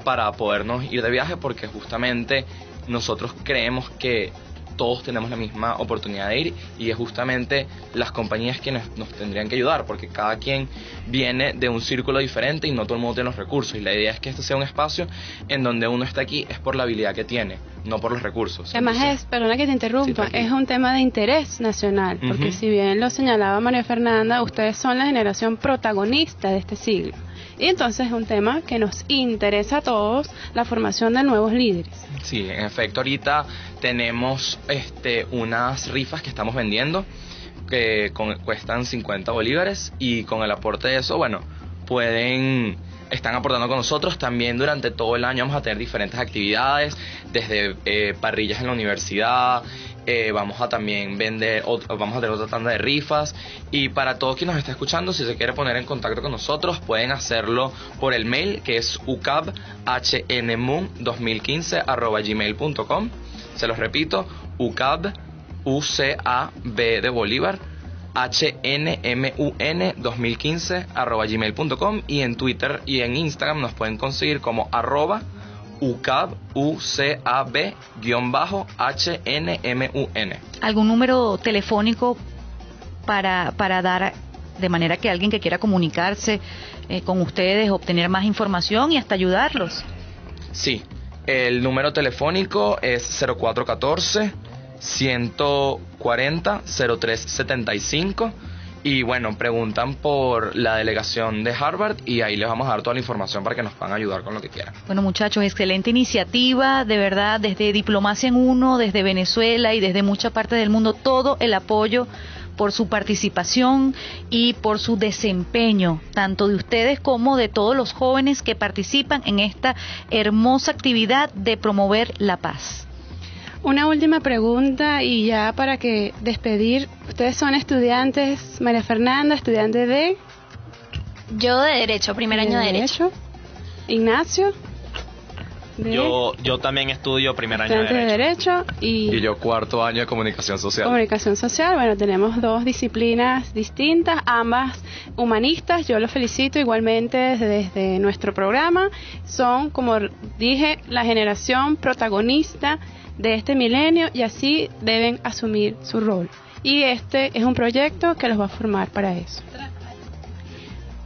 Speaker 4: para podernos ir de viaje, porque justamente nosotros creemos que todos tenemos la misma oportunidad de ir y es justamente las compañías quienes nos tendrían que ayudar, porque cada quien viene de un círculo diferente y no todo el mundo tiene los recursos, y la idea es que este sea un espacio en donde uno está aquí es por la habilidad que tiene, no por los recursos.
Speaker 3: Además perdona que te interrumpa,
Speaker 4: sí,
Speaker 3: es un tema de interés nacional, porque si bien lo señalaba María Fernanda, ustedes son la generación protagonista de este siglo. Y entonces es un tema que nos interesa a todos, la formación de nuevos líderes.
Speaker 4: Sí, en efecto, ahorita tenemos unas rifas que estamos vendiendo que cuestan 50 bolívares y con el aporte de eso, bueno, están aportando con nosotros. También durante todo el año vamos a tener diferentes actividades, desde parrillas en la universidad, vamos a también vamos a tener otra tanda de rifas, y para todos quienes nos está escuchando, si se quiere poner en contacto con nosotros, pueden hacerlo por el mail que es ucabhnmun2015@gmail.com. Se los repito, ucab, UCAB de Bolívar, HNMUN2015@gmail.com, y en Twitter y en Instagram nos pueden conseguir como @UCAB, UCAB_HNMUN.
Speaker 2: ¿Algún número telefónico para dar de manera que alguien que quiera comunicarse con ustedes, obtener más información y hasta ayudarlos.
Speaker 4: Sí, el número telefónico es 0414-140-0375 y bueno, preguntan por la delegación de Harvard y ahí les vamos a dar toda la información para que nos puedan ayudar con lo que quieran.
Speaker 2: Bueno, muchachos, excelente iniciativa, de verdad, desde Diplomacia en Uno, desde Venezuela y desde mucha parte del mundo, todo el apoyo por su participación y por su desempeño, tanto de ustedes como de todos los jóvenes que participan en esta hermosa actividad de promover la paz.
Speaker 3: Una última pregunta y ya para que despedir. Ustedes son estudiantes, María Fernanda, estudiante de...
Speaker 5: Yo de Derecho, primer año de Derecho.
Speaker 3: Ignacio.
Speaker 6: Yo también estudio primer año
Speaker 3: Estudiante de Derecho.
Speaker 4: Y yo cuarto año de Comunicación Social.
Speaker 3: Comunicación Social, bueno, tenemos dos disciplinas distintas, ambas humanistas. Yo los felicito igualmente desde nuestro programa. Son, como dije, la generación protagonista de este milenio y así deben asumir su rol. Y este es un proyecto que los va a formar para eso.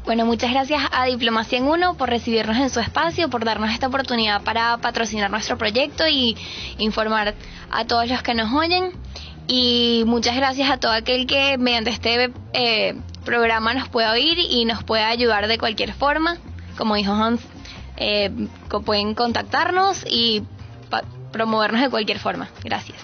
Speaker 5: Bueno, muchas gracias a Diplomacia en Uno por recibirnos en su espacio, por darnos esta oportunidad para patrocinar nuestro proyecto y informar a todos los que nos oyen. Y muchas gracias a todo aquel que mediante este programa nos pueda oír y nos pueda ayudar de cualquier forma. Como dijo Hans, pueden contactarnos y promovernos de cualquier forma. Gracias.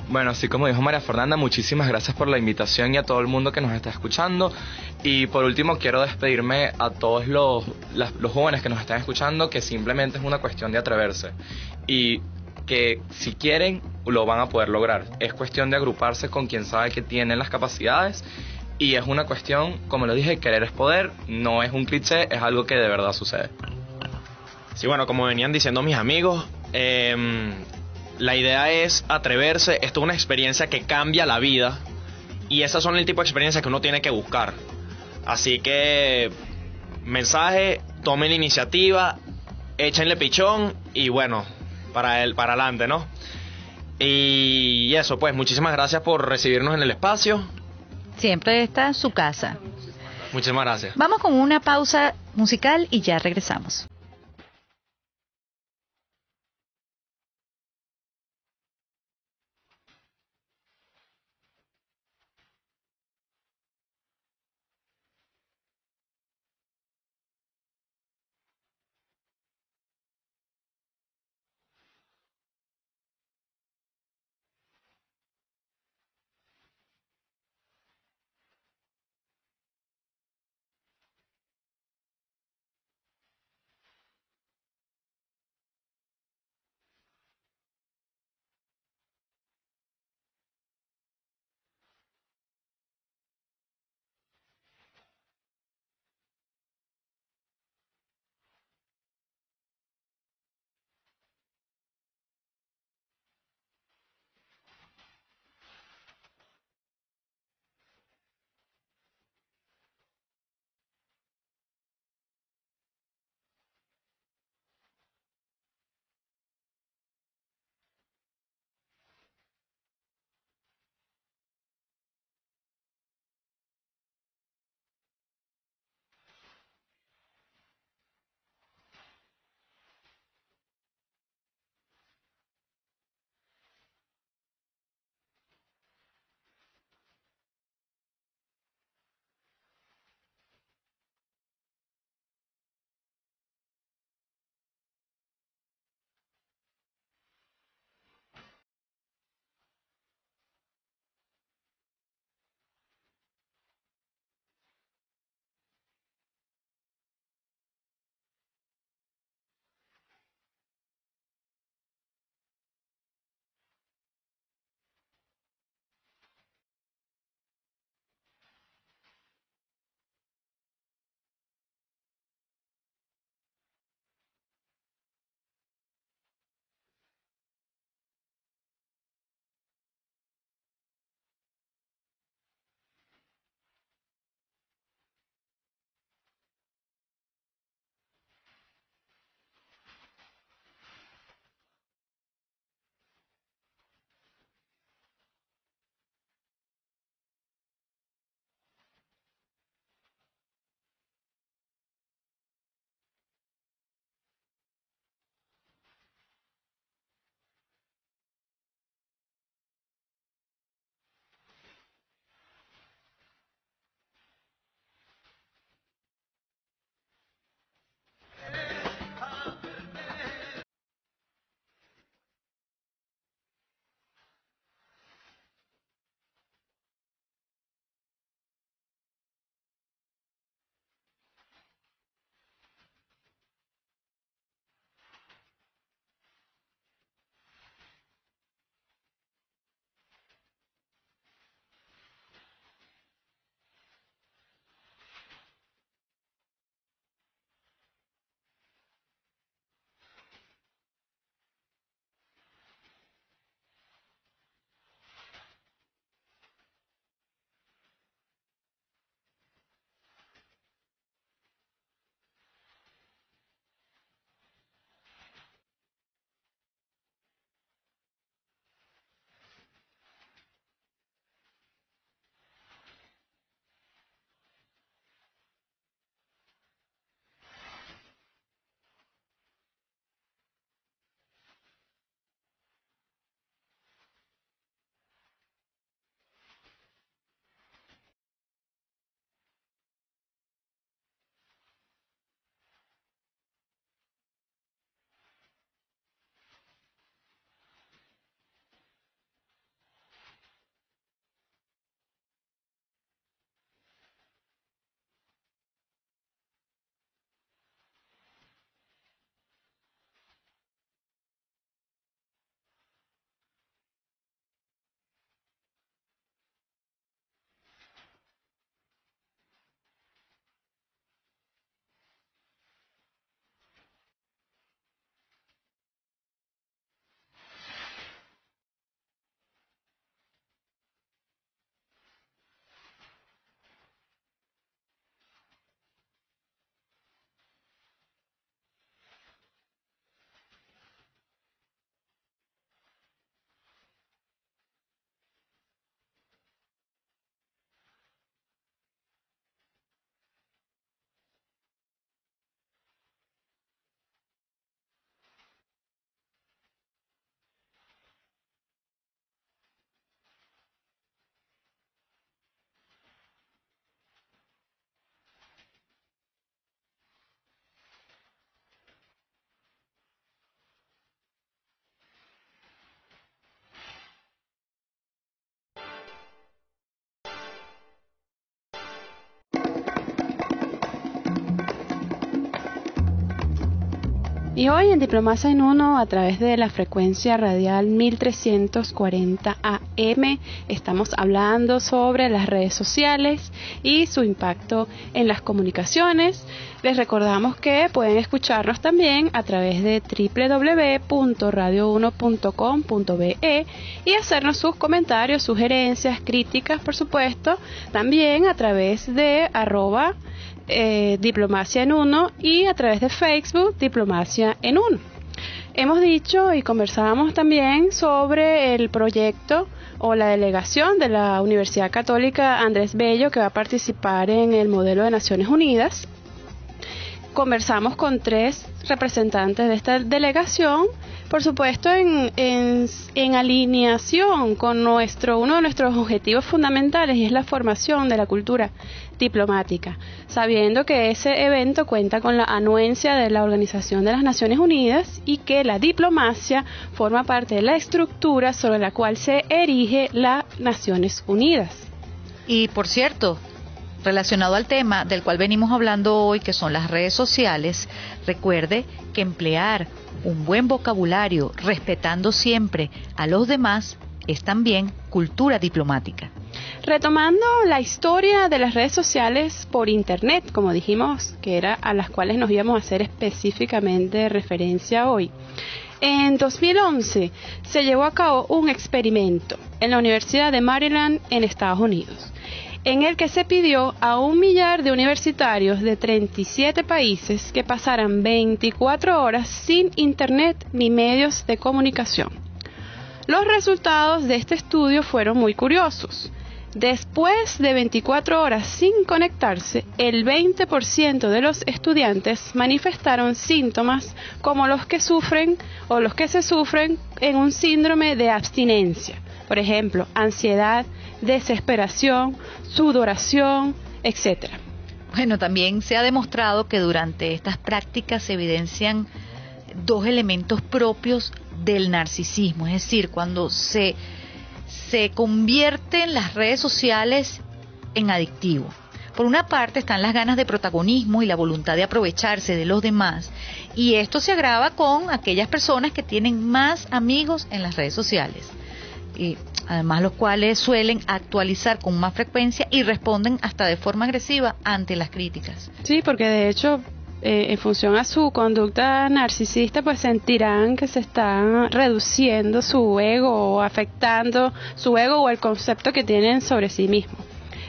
Speaker 4: Bueno, así como dijo María Fernanda, muchísimas gracias por la invitación y a todo el mundo que nos está escuchando. Y por último quiero despedirme a todos los jóvenes que nos están escuchando, que simplemente es una cuestión de atreverse y que si quieren lo van a poder lograr. Es cuestión de agruparse con quien sabe que tienen las capacidades y es una cuestión, como lo dije, querer es poder, no es un cliché, es algo que de verdad sucede.
Speaker 6: Sí, bueno, como venían diciendo mis amigos, la idea es atreverse. Esto es una experiencia que cambia la vida y esas son el tipo de experiencias que uno tiene que buscar. Así que, mensaje, tomen la iniciativa, échenle pichón y bueno, para adelante, ¿no? Y eso, pues, muchísimas gracias por recibirnos en el espacio.
Speaker 2: Siempre está su casa.
Speaker 6: Muchísimas gracias.
Speaker 2: Vamos con una pausa musical y ya regresamos.
Speaker 3: Y hoy en Diplomacia en Uno, a través de la frecuencia radial 1340 AM, estamos hablando sobre las redes sociales y su impacto en las comunicaciones. Les recordamos que pueden escucharnos también a través de www.radio1.com.be y hacernos sus comentarios, sugerencias, críticas, por supuesto, también a través de Diplomacia en Uno y a través de Facebook Diplomacia en Uno. Hemos dicho y conversábamos también sobre el proyecto o la delegación de la Universidad Católica Andrés Bello que va a participar en el modelo de Naciones Unidas. Conversamos con 3 representantes de esta delegación, por supuesto en alineación con uno de nuestros objetivos fundamentales, y es la formación de la cultura diplomática, sabiendo que ese evento cuenta con la anuencia de la Organización de las Naciones Unidas y que la diplomacia forma parte de la estructura sobre la cual se erige las Naciones Unidas.
Speaker 2: Y por cierto, relacionado al tema del cual venimos hablando hoy, que son las redes sociales, recuerde que emplear un buen vocabulario, respetando siempre a los demás, es también cultura diplomática.
Speaker 3: Retomando la historia de las redes sociales por Internet, como dijimos, que era a las cuales nos íbamos a hacer específicamente referencia hoy. En 2011 se llevó a cabo un experimento en la Universidad de Maryland en Estados Unidos, en el que se pidió a 1 millar de universitarios de 37 países que pasaran 24 horas sin Internet ni medios de comunicación. Los resultados de este estudio fueron muy curiosos. Después de 24 horas sin conectarse, el 20% de los estudiantes manifestaron síntomas como los que se sufren en un síndrome de abstinencia. Por ejemplo, ansiedad, desesperación, sudoración, etc.
Speaker 2: Bueno, también se ha demostrado que durante estas prácticas se evidencian 2 elementos propios del narcisismo, es decir, cuando se convierten las redes sociales en adictivo. Por una parte están las ganas de protagonismo y la voluntad de aprovecharse de los demás, y esto se agrava con aquellas personas que tienen más amigos en las redes sociales, y además los cuales suelen actualizar con más frecuencia y responden hasta de forma agresiva ante las críticas.
Speaker 3: Sí, porque de hecho, en función a su conducta narcisista, pues sentirán que se está reduciendo su ego o afectando su ego o el concepto que tienen sobre sí mismos.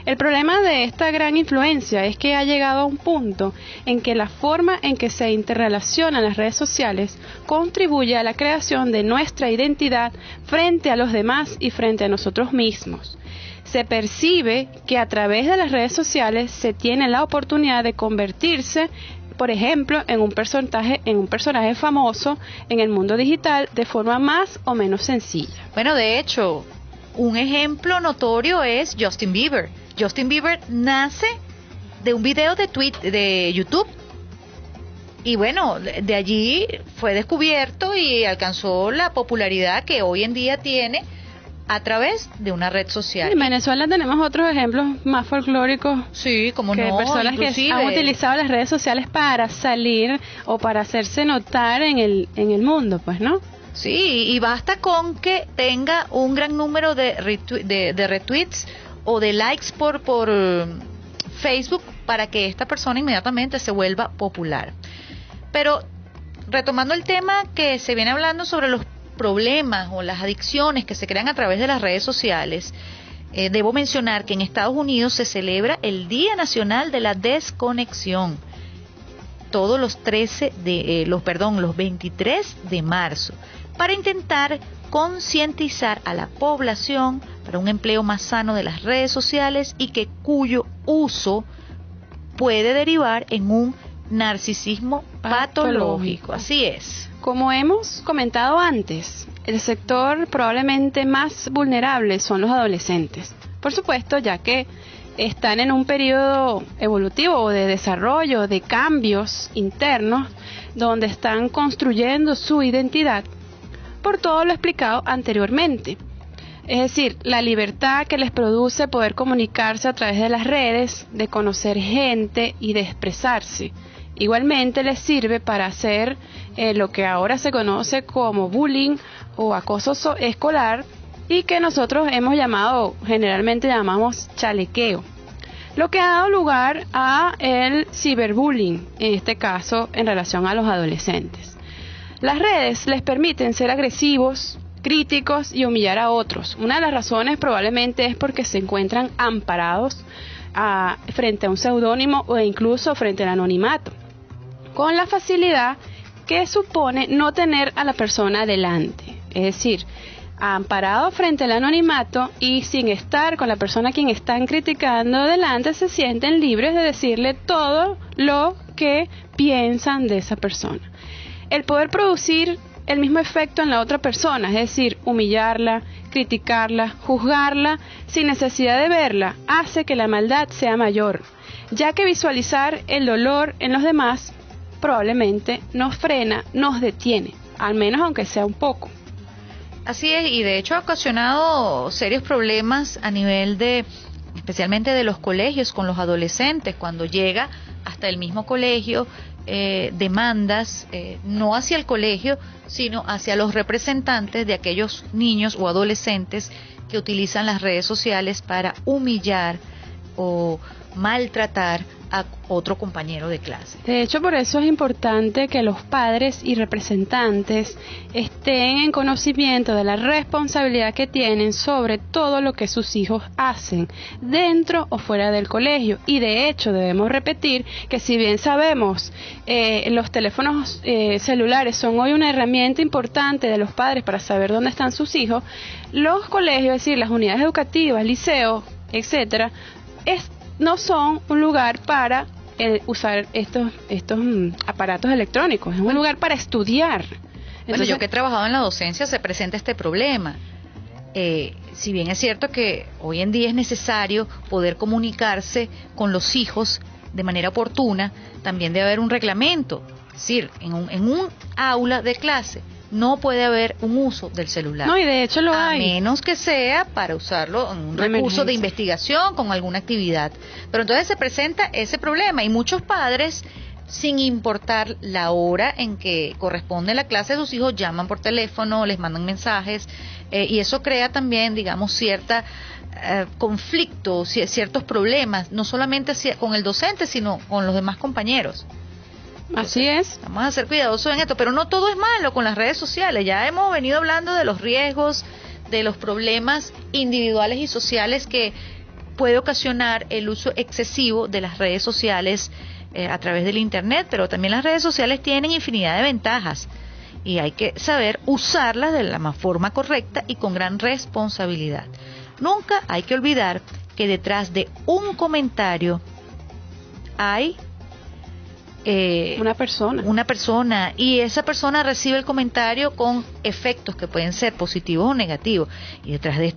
Speaker 3: El problema de esta gran influencia es que ha llegado a un punto en que la forma en que se interrelacionan las redes sociales contribuye a la creación de nuestra identidad frente a los demás y frente a nosotros mismos. Se percibe que a través de las redes sociales se tiene la oportunidad de convertirse, por ejemplo, en un personaje famoso en el mundo digital de forma más o menos sencilla.
Speaker 2: Bueno, de hecho, un ejemplo notorio es Justin Bieber. Justin Bieber nace de un video de YouTube, y bueno, de allí fue descubierto y alcanzó la popularidad que hoy en día tiene a través de una red social.
Speaker 3: En Venezuela tenemos otros ejemplos más folclóricos.
Speaker 2: Sí, como
Speaker 3: que
Speaker 2: no,
Speaker 3: personas
Speaker 2: inclusive,
Speaker 3: que han utilizado las redes sociales para salir o para hacerse notar en el mundo, pues, ¿no?
Speaker 2: Sí, y basta con que tenga un gran número de retweets o de likes por Facebook para que esta persona inmediatamente se vuelva popular. Pero retomando el tema que se viene hablando sobre los problemas o las adicciones que se crean a través de las redes sociales, debo mencionar que en Estados Unidos se celebra el Día Nacional de la Desconexión todos los 23 de marzo, para intentar concientizar a la población para un empleo más sano de las redes sociales y cuyo uso puede derivar en un narcisismo patológico. Así es.
Speaker 3: Como hemos comentado antes, el sector probablemente más vulnerable son los adolescentes. Por supuesto, ya que están en un periodo evolutivo o de desarrollo, de cambios internos, donde están construyendo su identidad, por todo lo explicado anteriormente. Es decir, la libertad que les produce poder comunicarse a través de las redes, de conocer gente y de expresarse. Igualmente les sirve para hacer lo que ahora se conoce como bullying o acoso escolar, y que nosotros generalmente llamamos chalequeo, lo que ha dado lugar a el ciberbullying, en este caso en relación a los adolescentes. Las redes les permiten ser agresivos, críticos y humillar a otros. Una de las razones probablemente es porque se encuentran amparados frente a un seudónimo o incluso frente al anonimato, con la facilidad que supone no tener a la persona delante, es decir, amparado frente al anonimato y sin estar con la persona a quien están criticando delante, se sienten libres de decirle todo lo que piensan de esa persona. El poder producir el mismo efecto en la otra persona, es decir, humillarla, criticarla, juzgarla, sin necesidad de verla, hace que la maldad sea mayor, ya que visualizar el dolor en los demás probablemente nos frena, nos detiene, al menos aunque sea un poco.
Speaker 2: Así es, y de hecho ha ocasionado serios problemas a nivel especialmente de los colegios con los adolescentes, cuando llega hasta el mismo colegio demandas, no hacia el colegio, sino hacia los representantes de aquellos niños o adolescentes que utilizan las redes sociales para humillar o maltratar a otro compañero de clase.
Speaker 3: De hecho, por eso es importante que los padres y representantes estén en conocimiento de la responsabilidad que tienen sobre todo lo que sus hijos hacen dentro o fuera del colegio. Y de hecho debemos repetir que si bien sabemos los teléfonos celulares son hoy una herramienta importante de los padres para saber dónde están sus hijos, los colegios, es decir, las unidades educativas, liceos, etcétera, no son un lugar para usar estos aparatos electrónicos, es un lugar para estudiar. Entonces,
Speaker 2: bueno, yo que he trabajado en la docencia se presenta este problema. Si bien es cierto que hoy en día es necesario poder comunicarse con los hijos de manera oportuna, también debe haber un reglamento. Es decir, en un aula de clase no puede haber un uso del celular.
Speaker 3: No, y de hecho lo
Speaker 2: a
Speaker 3: hay.
Speaker 2: menos que sea para usarlo en un recurso de investigación con alguna actividad. Pero entonces se presenta ese problema y muchos padres, sin importar la hora en que corresponde la clase de sus hijos, llaman por teléfono, les mandan mensajes, y eso crea también, digamos, cierta conflictos, ciertos problemas, no solamente con el docente, sino con los demás compañeros.
Speaker 3: Así es.
Speaker 2: Vamos a ser cuidadosos en esto, pero no todo es malo con las redes sociales. Ya hemos venido hablando de los riesgos, de los problemas individuales y sociales que puede ocasionar el uso excesivo de las redes sociales a través del Internet, pero también las redes sociales tienen infinidad de ventajas y hay que saber usarlas de la forma correcta y con gran responsabilidad. Nunca hay que olvidar que detrás de un comentario hay una persona, y esa persona recibe el comentario con efectos que pueden ser positivos o negativos, y detrás de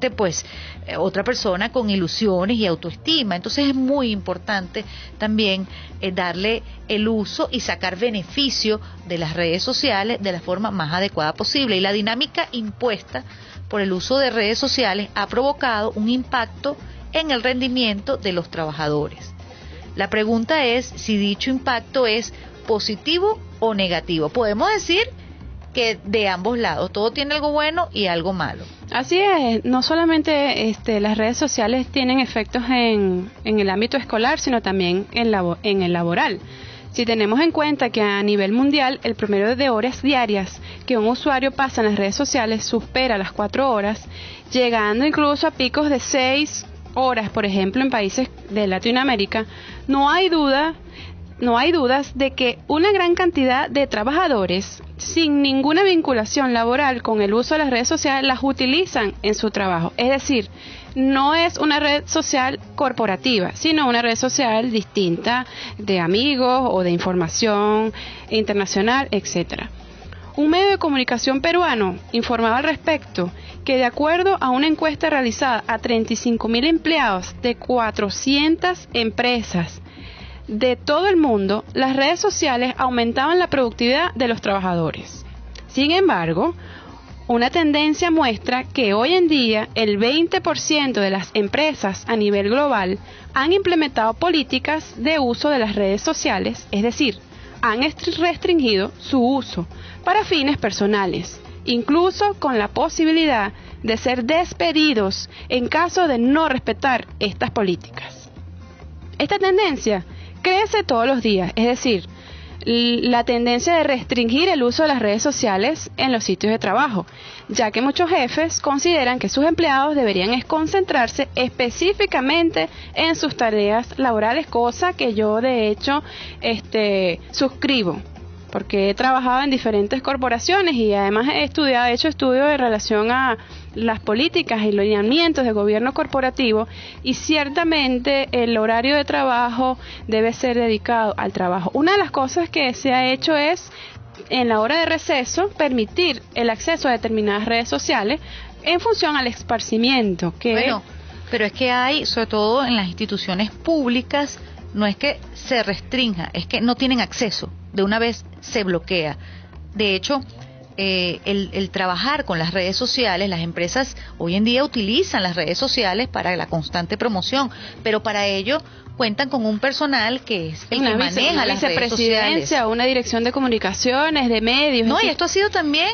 Speaker 2: otra persona con ilusiones y autoestima. Entonces es muy importante también darle el uso y sacar beneficio de las redes sociales de la forma más adecuada posible, y la dinámica impuesta por el uso de redes sociales ha provocado un impacto en el rendimiento de los trabajadores. La pregunta es si dicho impacto es positivo o negativo. Podemos decir que de ambos lados, todo tiene algo bueno y algo malo.
Speaker 3: Así es, no solamente las redes sociales tienen efectos en el ámbito escolar, sino también en el laboral. Si tenemos en cuenta que a nivel mundial el promedio de horas diarias que un usuario pasa en las redes sociales supera las 4 horas, llegando incluso a picos de 6 horas, por ejemplo, en países de Latinoamérica, no hay dudas de que una gran cantidad de trabajadores sin ninguna vinculación laboral con el uso de las redes sociales las utilizan en su trabajo. Es decir, no es una red social corporativa, sino una red social distinta de amigos o de información internacional, etcétera. Un medio de comunicación peruano informaba al respecto que, de acuerdo a una encuesta realizada a 35.000 empleados de 400 empresas de todo el mundo, las redes sociales aumentaban la productividad de los trabajadores. Sin embargo, una tendencia muestra que hoy en día el 20% de las empresas a nivel global han implementado políticas de uso de las redes sociales, es decir, han restringido su uso para fines personales, incluso con la posibilidad de ser despedidos en caso de no respetar estas políticas. Esta tendencia crece todos los días, es decir, la tendencia de restringir el uso de las redes sociales en los sitios de trabajo, ya que muchos jefes consideran que sus empleados deberían concentrarse específicamente en sus tareas laborales, cosa que yo de hecho suscribo, porque he trabajado en diferentes corporaciones y además he hecho estudios en relación a las políticas y los lineamientos de gobierno corporativo, y ciertamente el horario de trabajo debe ser dedicado al trabajo. Una de las cosas que se ha hecho es, en la hora de receso, permitir el acceso a determinadas redes sociales en función al esparcimiento.
Speaker 2: Bueno, pero es que hay, sobre todo en las instituciones públicas, no es que se restrinja, es que no tienen acceso, de una vez se bloquea. De hecho, el trabajar con las redes sociales, las empresas hoy en día utilizan las redes sociales para la constante promoción, pero para ello cuentan con un personal que es el que maneja las redes sociales.
Speaker 3: Una dirección de comunicaciones, de medios.
Speaker 2: No, y esto ha sido también,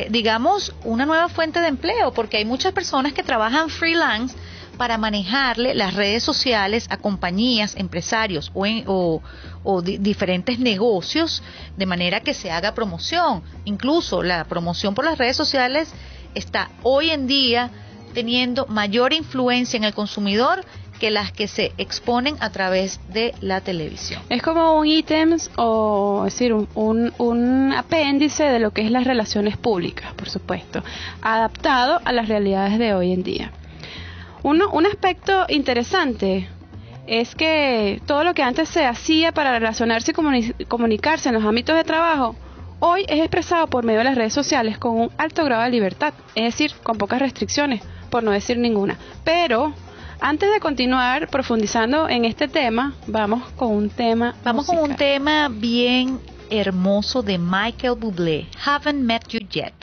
Speaker 2: digamos, una nueva fuente de empleo, porque hay muchas personas que trabajan freelance para manejarle las redes sociales a compañías, empresarios o diferentes negocios, de manera que se haga promoción. Incluso la promoción por las redes sociales está hoy en día teniendo mayor influencia en el consumidor que las que se exponen a través de la televisión.
Speaker 3: Es como un ítem, o es decir, un apéndice de lo que es las relaciones públicas, por supuesto, adaptado a las realidades de hoy en día. Un aspecto interesante es que todo lo que antes se hacía para relacionarse y comunicarse en los ámbitos de trabajo, hoy es expresado por medio de las redes sociales con un alto grado de libertad, es decir, con pocas restricciones, por no decir ninguna. Pero antes de continuar profundizando en este tema, vamos con un tema
Speaker 2: bien hermoso de Michael Bublé, Haven't Met You Yet.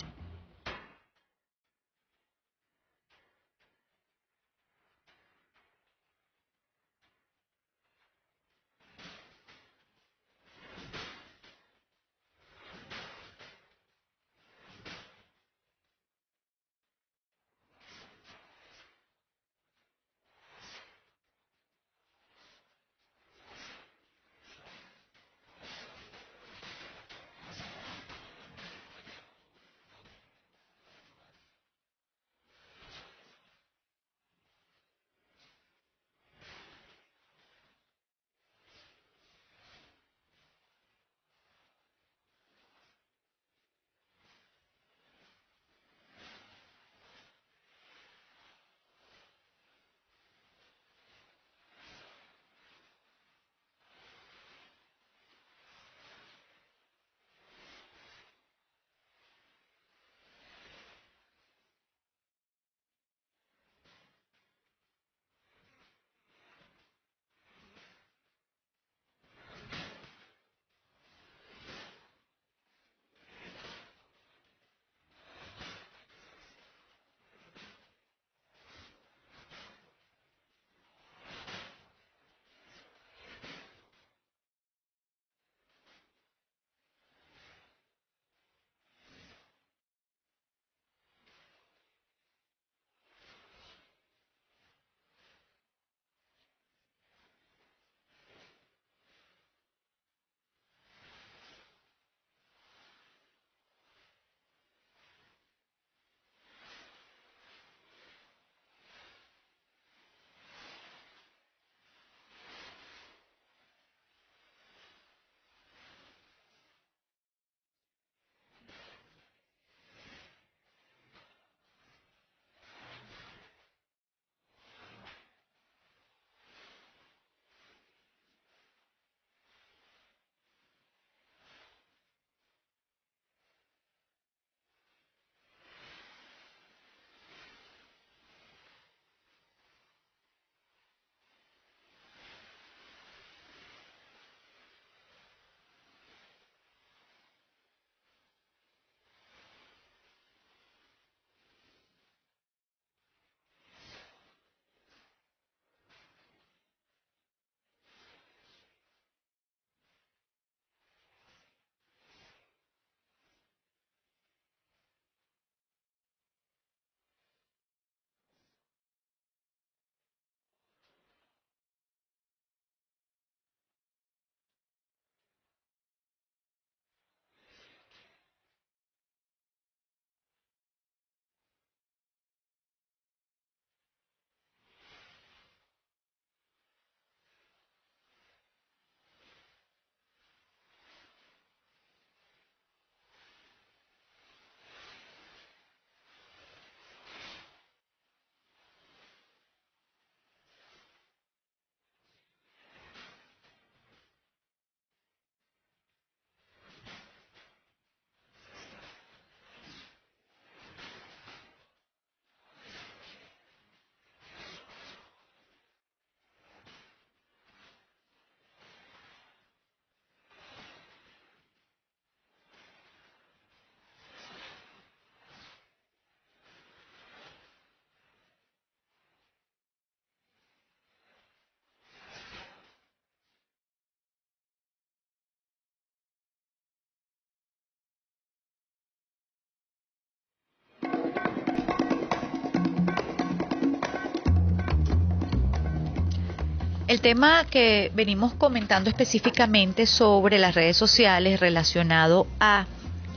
Speaker 2: El tema que venimos comentando específicamente sobre las redes sociales relacionado a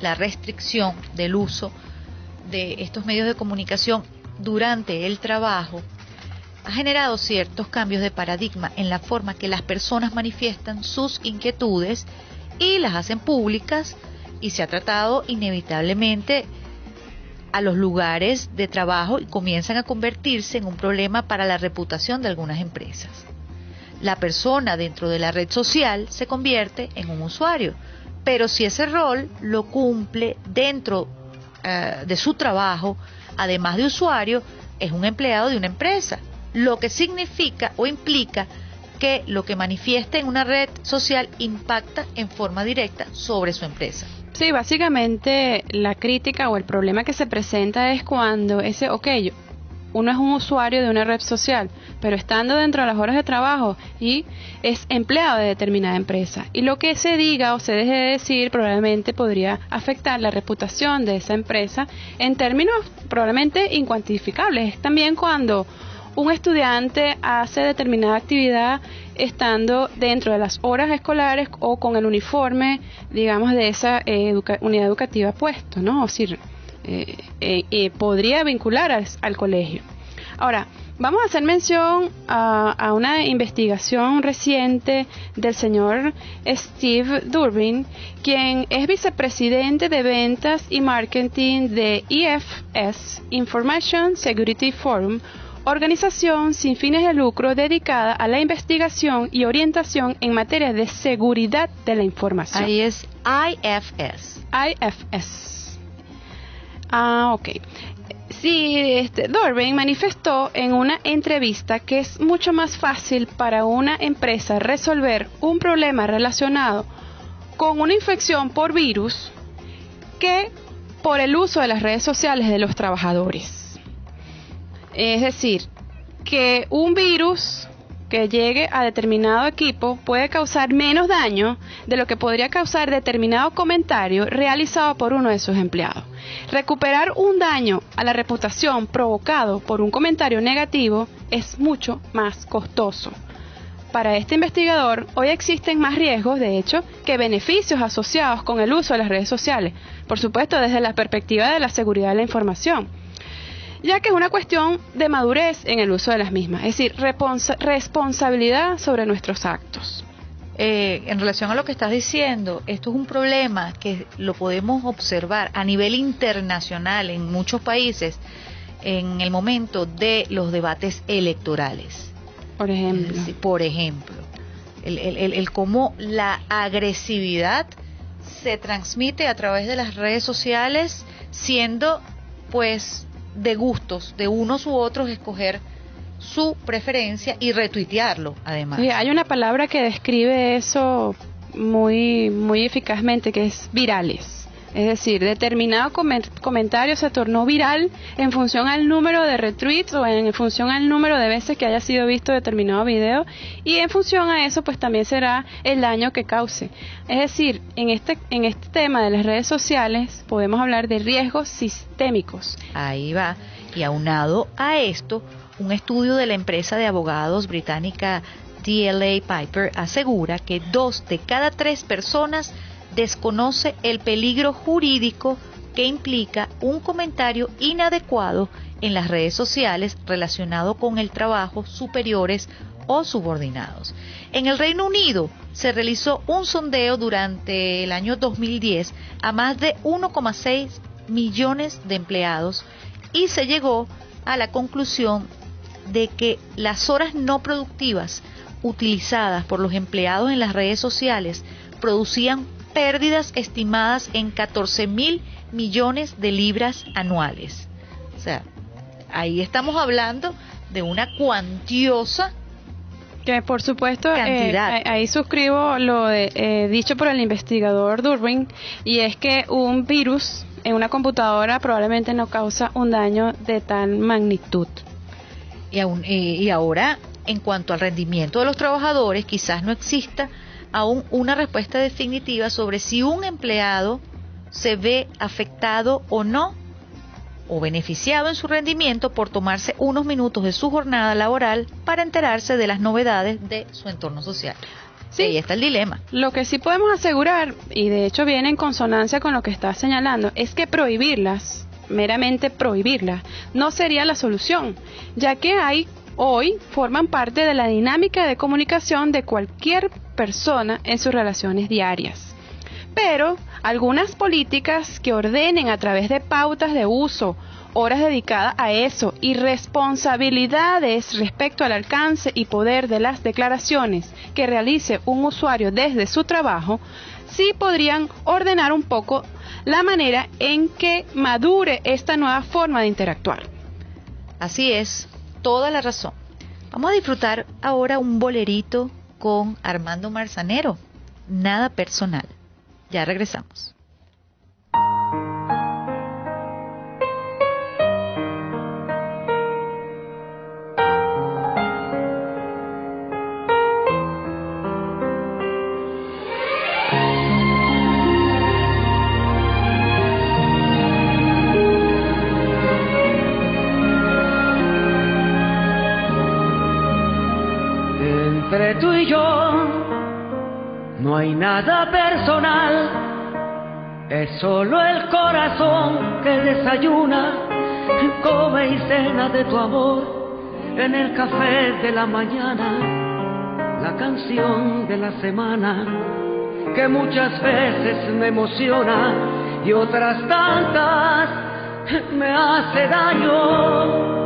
Speaker 2: la restricción del uso de estos medios de comunicación durante el trabajo ha generado ciertos cambios de paradigma en la forma que las personas manifiestan sus inquietudes y las hacen públicas, y se ha tratado inevitablemente a los lugares de trabajo y comienzan a convertirse en un problema para la reputación de algunas empresas. La persona dentro de la red social se convierte en un usuario, pero si ese rol lo cumple dentro de su trabajo, además de usuario, es un empleado de una empresa, lo que significa o implica que lo que manifiesta en una red social impacta en forma directa sobre su empresa.
Speaker 3: Sí, básicamente la crítica o el problema que se presenta es cuando uno es un usuario de una red social, pero estando dentro de las horas de trabajo y es empleado de determinada empresa. Y lo que se diga o se deje de decir probablemente podría afectar la reputación de esa empresa en términos probablemente incuantificables. Es también cuando un estudiante hace determinada actividad estando dentro de las horas escolares o con el uniforme, digamos, de esa unidad educativa puesto, ¿no? O sea, podría vincular al colegio. Ahora, vamos a hacer mención a una investigación reciente del señor Steve Durbin, quien es vicepresidente de ventas y marketing de IFS, Information Security Forum, organización sin fines de lucro dedicada a la investigación y orientación en materia de seguridad de la información.
Speaker 2: Ahí es IFS.
Speaker 3: IFS. Ok. Sí, Durbin manifestó en una entrevista que es mucho más fácil para una empresa resolver un problema relacionado con una infección por virus que por el uso de las redes sociales de los trabajadores. Es decir, que un virus que llegue a determinado equipo puede causar menos daño de lo que podría causar determinado comentario realizado por uno de sus empleados. Recuperar un daño a la reputación provocado por un comentario negativo es mucho más costoso. Para este investigador, hoy existen más riesgos, de hecho, que beneficios asociados con el uso de las redes sociales, por supuesto desde la perspectiva de la seguridad de la información, ya que es una cuestión de madurez en el uso de las mismas, es decir, responsabilidad sobre nuestros actos.
Speaker 2: En relación a lo que estás diciendo, esto es un problema que lo podemos observar a nivel internacional en muchos países en el momento de los debates electorales.
Speaker 3: Por ejemplo.
Speaker 2: El cómo la agresividad se transmite a través de las redes sociales, siendo pues de gustos de unos u otros escoger su preferencia y retuitearlo además.
Speaker 3: Sí, hay una palabra que describe eso muy, muy eficazmente, que es virales. Es decir, determinado comentario se tornó viral en función al número de retweets o en función al número de veces que haya sido visto determinado video, y en función a eso pues también será el daño que cause. Es decir, en este tema de las redes sociales podemos hablar de riesgos sistémicos.
Speaker 2: Ahí va. Y aunado a esto, un estudio de la empresa de abogados británica DLA Piper asegura que 2 de cada 3 personas desconoce el peligro jurídico que implica un comentario inadecuado en las redes sociales relacionado con el trabajo, superiores o subordinados. En el Reino Unido se realizó un sondeo durante el año 2010 a más de 1,6 millones de empleados y se llegó a la conclusión de que las horas no productivas utilizadas por los empleados en las redes sociales producían pérdidas estimadas en 14.000 millones de libras anuales. O sea, ahí estamos hablando de una cuantiosa
Speaker 3: que por supuesto
Speaker 2: cantidad.
Speaker 3: Ahí suscribo lo dicho por el investigador Durbin, y es que un virus en una computadora probablemente no causa un daño de tal magnitud.
Speaker 2: Y ahora, en cuanto al rendimiento de los trabajadores, quizás no exista aún una respuesta definitiva sobre si un empleado se ve afectado o no o beneficiado en su rendimiento por tomarse unos minutos de su jornada laboral para enterarse de las novedades de su entorno social. Sí, ahí está el dilema.
Speaker 3: Lo que sí podemos asegurar, y de hecho viene en consonancia con lo que estás señalando, es que prohibirlas, meramente prohibirlas, no sería la solución, ya que hoy forman parte de la dinámica de comunicación de cualquier persona en sus relaciones diarias. Pero algunas políticas que ordenen a través de pautas de uso, horas dedicadas a eso y responsabilidades respecto al alcance y poder de las declaraciones que realice un usuario desde su trabajo, sí podrían ordenar un poco la manera en que madure esta nueva forma de interactuar.
Speaker 2: Así es, toda la razón. Vamos a disfrutar ahora un bolerito con Armando Manzanero, Nada Personal. Ya regresamos.
Speaker 7: Entre tú y yo no hay nada personal, es solo el corazón que desayuna, come y cena de tu amor en el café de la mañana, la canción de la semana que muchas veces me emociona y otras tantas me hace daño.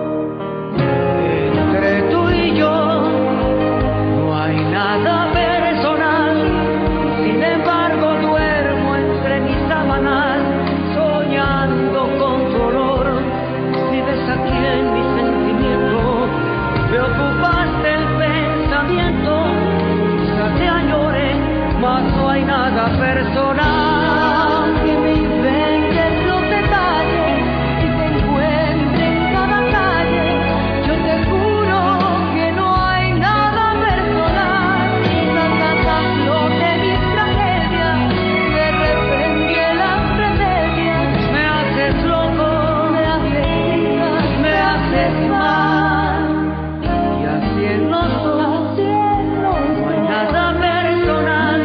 Speaker 7: Entre tú y yo no hay nada personal, sin embargo duermo entre mis sábanas, soñando con tu olor. Vives aquí en mi sentimiento, me ocupaste el pensamiento, quizás te añore, mas no hay nada personal. Que me inventes los detalles y te encuentre en cada calle, yo te juro que no hay nada personal. Esa canción de mis tragedias, de repente las tragedias, me haces loco, me haces me haces mal. Y así en los dos no hay nada personal,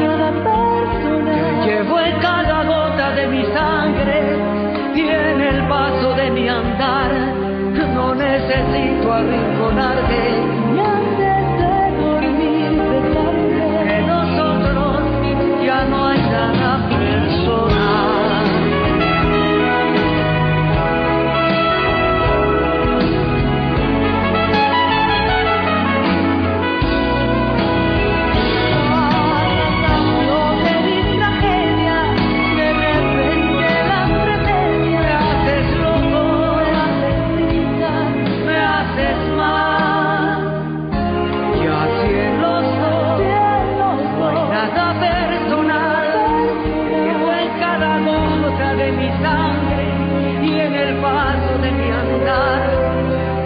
Speaker 7: que llevo en cada gota de mi sangre y en el paso de mi andar. No necesito arrinconarte ni antes de dormir besarte. Que nosotros ya no hay nada personal. Lo de mis tragedias, de repente las tragedias, me haces loco, me haces triste, me haces mal. Y así en los dos no hay nada personal, llevo en cada gota de mi sangre y en el paso de mi andar.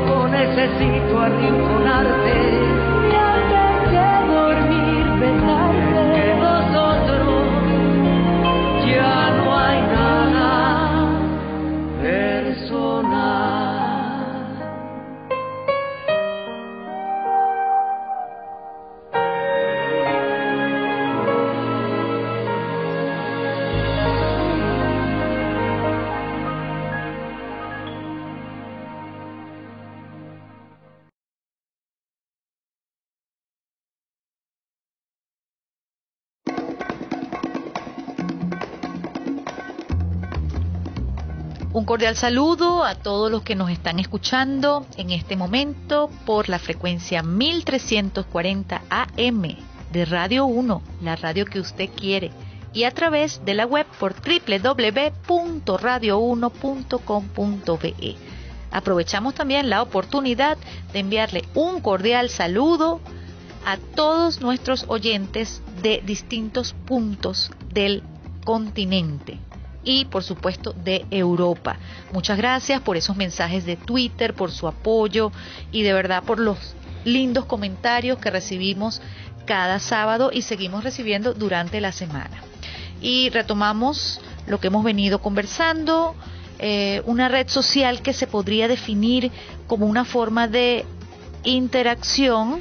Speaker 7: No necesito arrinconarte ni antes de dormir besarte. Que nosotros ya no hay nada personal.
Speaker 2: Un cordial saludo a todos los que nos están escuchando en este momento por la frecuencia 1340 AM de Radio 1, la radio que usted quiere, y a través de la web por www.radio1.com.be. Aprovechamos también la oportunidad de enviarle un cordial saludo a todos nuestros oyentes de distintos puntos del continente y por supuesto de Europa. Muchas gracias por esos mensajes de Twitter, por su apoyo y de verdad por los lindos comentarios que recibimos cada sábado y seguimos recibiendo durante la semana. Y retomamos lo que hemos venido conversando una red social que se podría definir como una forma de interacción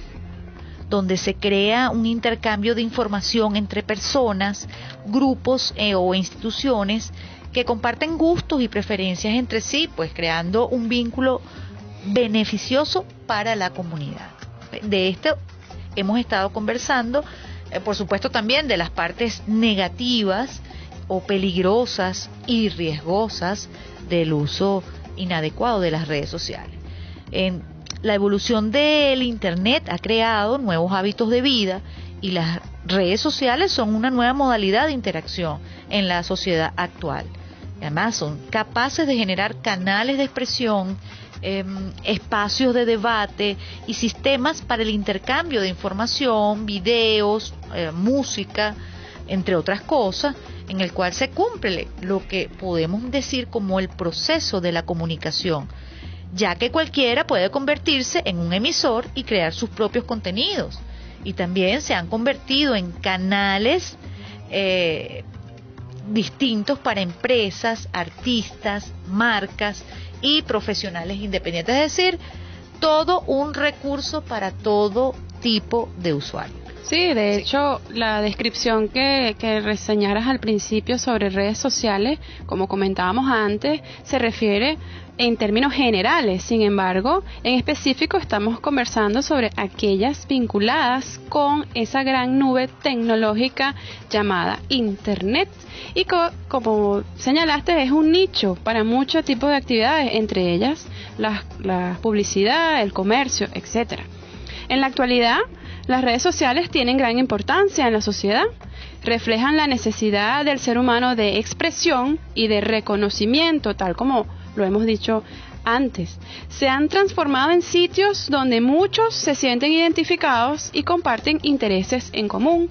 Speaker 2: donde se crea un intercambio de información entre personas, grupos o instituciones que comparten gustos y preferencias entre sí, pues creando un vínculo beneficioso para la comunidad. De esto hemos estado conversando, por supuesto también de las partes negativas o peligrosas y riesgosas del uso inadecuado de las redes sociales. La evolución del Internet ha creado nuevos hábitos de vida y las redes sociales son una nueva modalidad de interacción en la sociedad actual. Además, son capaces de generar canales de expresión, espacios de debate y sistemas para el intercambio de información, videos, música, entre otras cosas, en el cual se cumple lo que podemos decir como el proceso de la comunicación, ya que cualquiera puede convertirse en un emisor y crear sus propios contenidos. Y también se han convertido en canales distintos para empresas, artistas, marcas y profesionales independientes, es decir, todo un recurso para todo tipo de usuarios.
Speaker 3: Sí, de hecho, la descripción que reseñaras al principio sobre redes sociales, como comentábamos antes, se refiere en términos generales. Sin embargo, en específico estamos conversando sobre aquellas vinculadas con esa gran nube tecnológica llamada Internet. Y como señalaste, es un nicho para muchos tipos de actividades, entre ellas la publicidad, el comercio, etcétera. En la actualidad, las redes sociales tienen gran importancia en la sociedad, reflejan la necesidad del ser humano de expresión y de reconocimiento, tal como lo hemos dicho antes. Se han transformado en sitios donde muchos se sienten identificados y comparten intereses en común,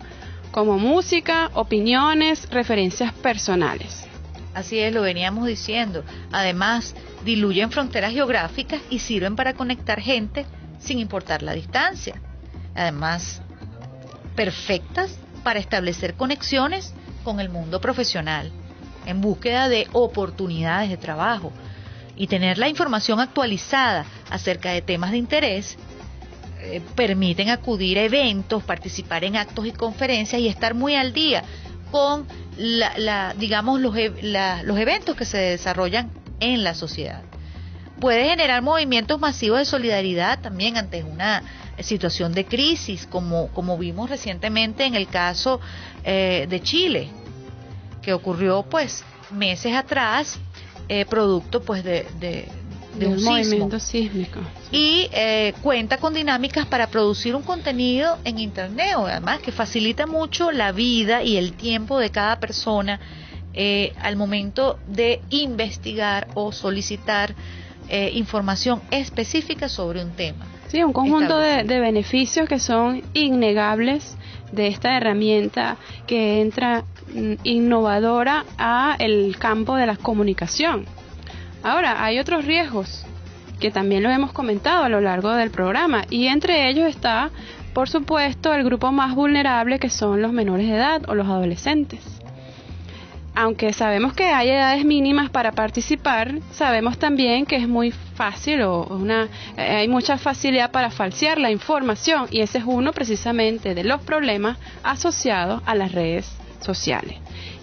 Speaker 3: como música, opiniones, referencias personales.
Speaker 2: Así es, lo veníamos diciendo. Además, diluyen fronteras geográficas y sirven para conectar gente sin importar la distancia. Además, perfectas para establecer conexiones con el mundo profesional, en búsqueda de oportunidades de trabajo y tener la información actualizada acerca de temas de interés. Permiten acudir a eventos, participar en actos y conferencias y estar muy al día con los eventos que se desarrollan en la sociedad. Puede generar movimientos masivos de solidaridad también ante una situación de crisis, como vimos recientemente en el caso de Chile, que ocurrió pues meses atrás, producto pues de un
Speaker 3: movimiento sísmico.
Speaker 2: Y cuenta con dinámicas para producir un contenido en Internet, además que facilita mucho la vida y el tiempo de cada persona al momento de investigar o solicitar información específica sobre un tema.
Speaker 3: Sí, un conjunto de beneficios que son innegables de esta herramienta que entra innovadora a el campo de la comunicación. Ahora, hay otros riesgos que también lo hemos comentado a lo largo del programa, y entre ellos está, por supuesto, el grupo más vulnerable, que son los menores de edad o los adolescentes. Aunque sabemos que hay edades mínimas para participar, sabemos también que es muy fácil hay mucha facilidad para falsear la información, y ese es uno precisamente de los problemas asociados a las redes sociales.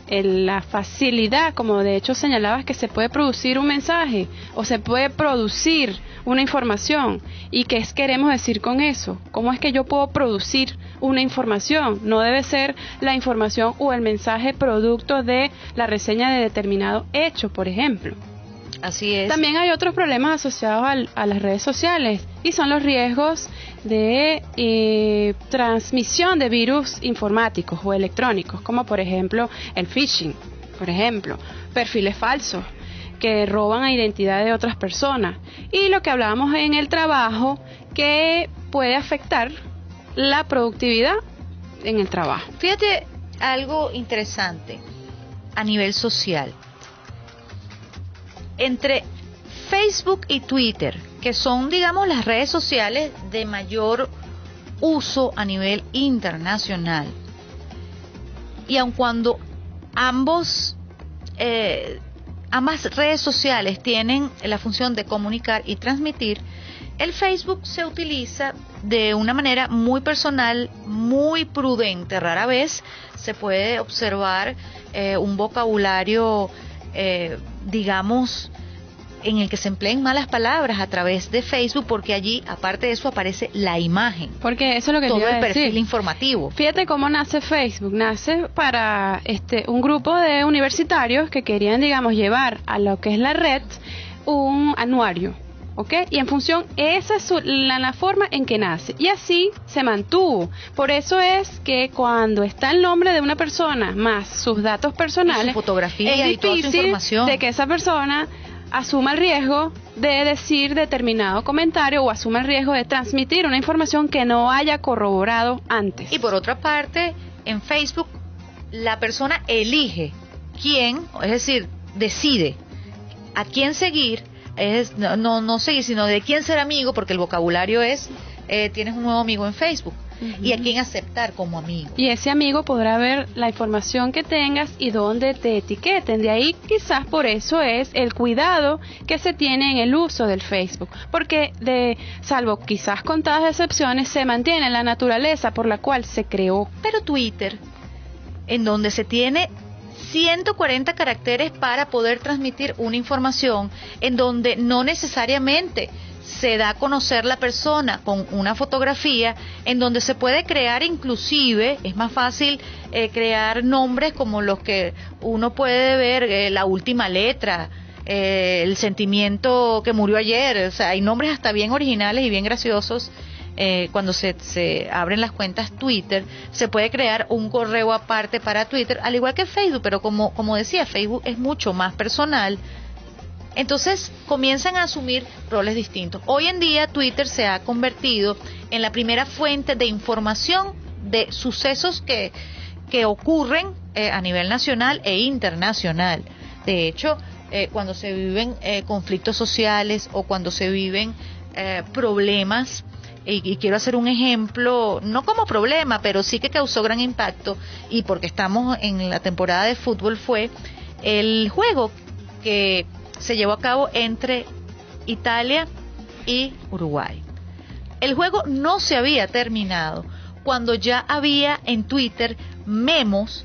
Speaker 3: La facilidad, como de hecho señalabas, que se puede producir un mensaje o se puede producir una información. ¿Y qué queremos decir con eso? ¿Cómo es que yo puedo producir una información? No debe ser la información o el mensaje producto de la reseña de determinado hecho, por ejemplo.
Speaker 2: Así es.
Speaker 3: También hay otros problemas asociados a las redes sociales, y son los riesgos de transmisión de virus informáticos o electrónicos, como por ejemplo el phishing, por ejemplo, perfiles falsos que roban la identidad de otras personas, y lo que hablábamos en el trabajo, que puede afectar la productividad en el trabajo.
Speaker 2: Fíjate algo interesante a nivel social. Entre Facebook y Twitter, que son, digamos, las redes sociales de mayor uso a nivel internacional, y aun cuando ambos ambas redes sociales tienen la función de comunicar y transmitir, el Facebook se utiliza de una manera muy personal, muy prudente. Rara vez se puede observar un vocabulario, digamos, en el que se empleen malas palabras a través de Facebook, porque allí, aparte de eso, aparece la imagen.
Speaker 3: Porque eso es lo que
Speaker 2: todo
Speaker 3: te iba
Speaker 2: el
Speaker 3: a decir.
Speaker 2: perfil informativo.
Speaker 3: Fíjate cómo nace Facebook. Nace para un grupo de universitarios que querían, digamos, llevar a lo que es la red un anuario, ¿ok? Y en función, esa es la forma en que nace. Y así se mantuvo. Por eso es que cuando está el nombre de una persona más sus datos personales,
Speaker 2: y su fotografía
Speaker 3: es
Speaker 2: y toda su
Speaker 3: difícil
Speaker 2: información,
Speaker 3: de que esa persona asuma el riesgo de decir determinado comentario o asuma el riesgo de transmitir una información que no haya corroborado antes.
Speaker 2: Y por otra parte, en Facebook, la persona elige quién, es decir, decide a quién seguir, no seguir, sino de quién ser amigo, porque el vocabulario es, tienes un nuevo amigo en Facebook, y a quién aceptar como amigo.
Speaker 3: Y ese amigo podrá ver la información que tengas y dónde te etiqueten. De ahí quizás por eso es el cuidado que se tiene en el uso del Facebook. Porque salvo quizás contadas excepciones, se mantiene la naturaleza por la cual se creó.
Speaker 2: Pero Twitter, en donde se tiene 140 caracteres para poder transmitir una información, en donde no necesariamente se da a conocer la persona con una fotografía, en donde se puede crear, inclusive es más fácil crear nombres como los que uno puede ver, la última letra, el sentimiento que murió ayer. O sea, hay nombres hasta bien originales y bien graciosos. Cuando se abren las cuentas Twitter, se puede crear un correo aparte para Twitter, al igual que Facebook, pero como decía, Facebook es mucho más personal. Entonces comienzan a asumir roles distintos. Hoy en día Twitter se ha convertido en la primera fuente de información de sucesos que ocurren a nivel nacional e internacional. De hecho, cuando se viven conflictos sociales o cuando se viven problemas, y quiero hacer un ejemplo, no como problema, pero sí que causó gran impacto, y porque estamos en la temporada de fútbol, fue el juego que se llevó a cabo entre Italia y Uruguay. El juego no se había terminado cuando ya había en Twitter memos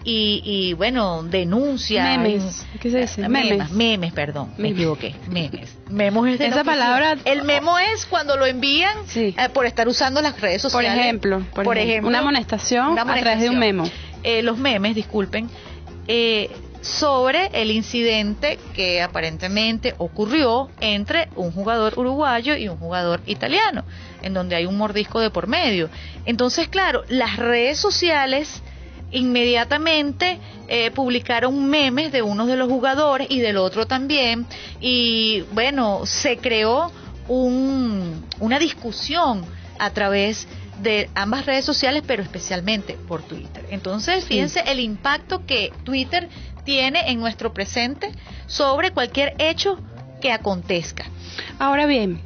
Speaker 2: y bueno, denuncias.
Speaker 3: Memes. ¿Qué se dice?
Speaker 2: Memes, perdón, me equivoqué. Memos es de
Speaker 3: esa palabra.
Speaker 2: El memo es cuando lo envían por estar usando las redes sociales.
Speaker 3: Por ejemplo, una amonestación a través de un memo.
Speaker 2: Los memes, disculpen, sobre el incidente que aparentemente ocurrió entre un jugador uruguayo y un jugador italiano, en donde hay un mordisco de por medio. Entonces, claro, las redes sociales inmediatamente publicaron memes de uno de los jugadores y del otro también, y bueno, se creó una discusión a través de ambas redes sociales, pero especialmente por Twitter. Entonces, fíjense el impacto que Twitter tiene en nuestro presente sobre cualquier hecho que acontezca.
Speaker 3: Ahora bien,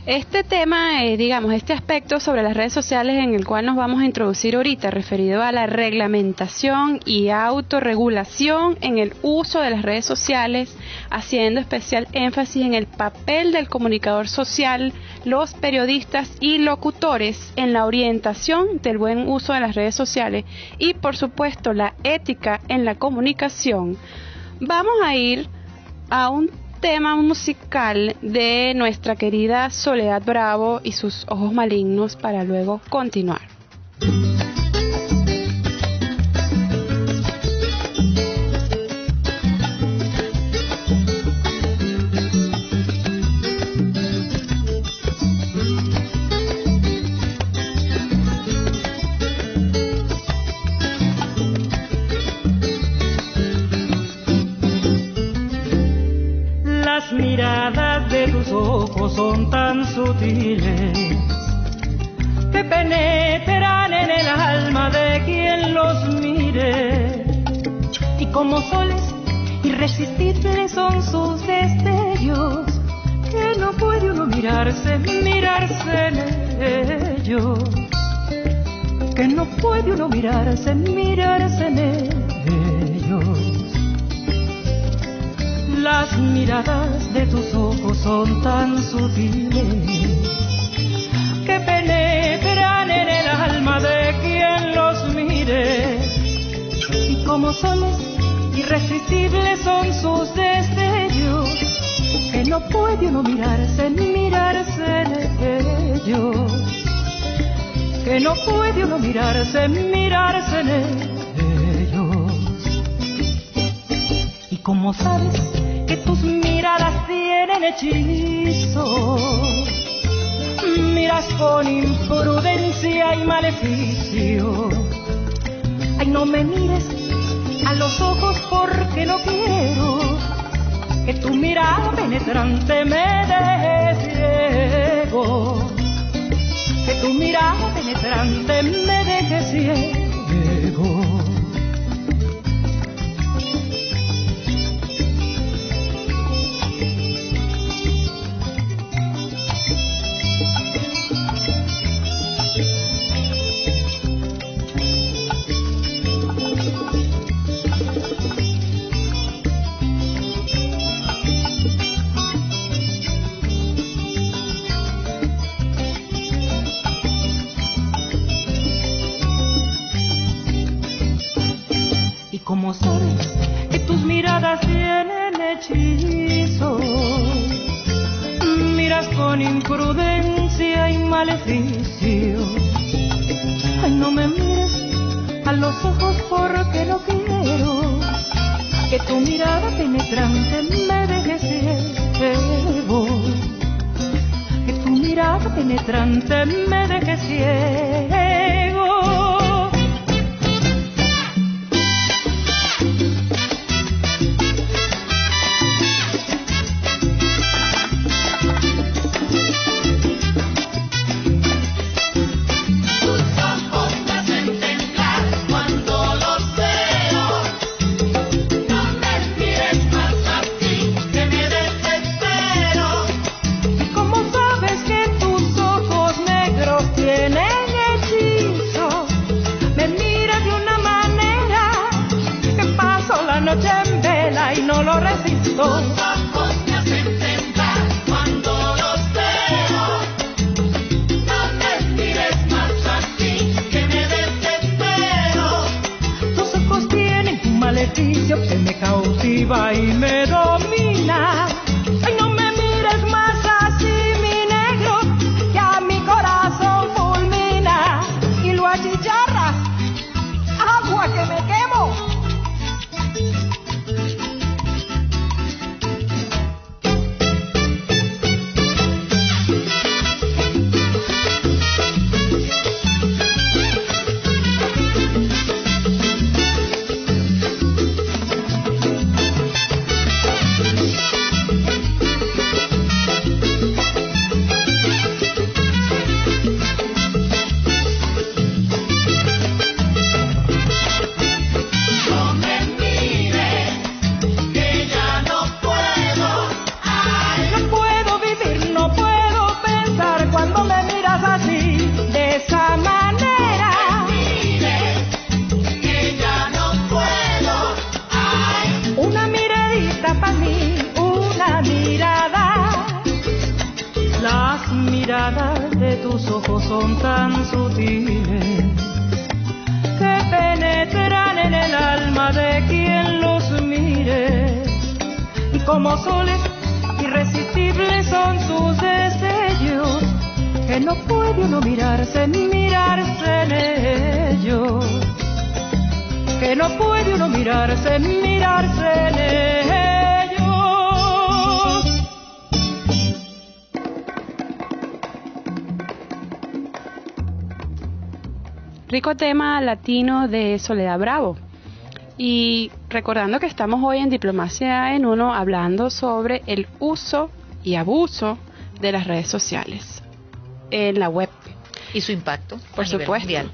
Speaker 3: este tema, digamos, este aspecto sobre las redes sociales en el cual nos vamos a introducir ahorita, referido a la reglamentación y autorregulación en el uso de las redes sociales, haciendo especial énfasis en el papel del comunicador social, los periodistas y locutores en la orientación del buen uso de las redes sociales y, por supuesto, la ética en la comunicación. Vamos a ir a un tema musical de nuestra querida Soledad Bravo y sus Ojos Malignos para luego continuar.
Speaker 7: Miradas de tus ojos son tan sutiles que penetran en el alma de quien los mire, y como soles irresistibles son sus destellos, que no puede uno mirarse en ellos, que no puede uno mirarse en ellos.
Speaker 8: Las miradas de tus ojos son tan sutiles que penetran en el alma de quien los mire. Y como soles irresistibles son sus destellos, que no puede uno mirarse en ellos, que no puede uno mirarse en ellos. Y como sabes que tus miradas tienen hechizo, miras con imprudencia y maleficio. Ay, no me mires a los ojos porque no quiero que tu mirada penetrante me deje ciego, que tu mirada penetrante me deje ciego. Como sabes que tus miradas tienen hechizo, miras con imprudencia y maleficio. Ay, no me mires a los ojos porque no quiero que tu mirada penetrante me deje ciego, que tu mirada penetrante me deje ciego. Que me cautiva y me domina. Ay, no me mires más así, mi negro, que a mi corazón fulmina y lo achicharras, agua que me quemo. Tus ojos son tan sutiles que penetran en el alma de quien los mire. Y como soles irresistibles son sus destellos, que no puede uno mirarse en ellos, que no puede uno mirarse en ellos.
Speaker 3: Rico tema latino de Soledad Bravo. Y recordando que estamos hoy en Diplomacia en Uno hablando sobre el uso y abuso de las redes sociales en la web.
Speaker 2: Y su impacto,
Speaker 3: por supuesto.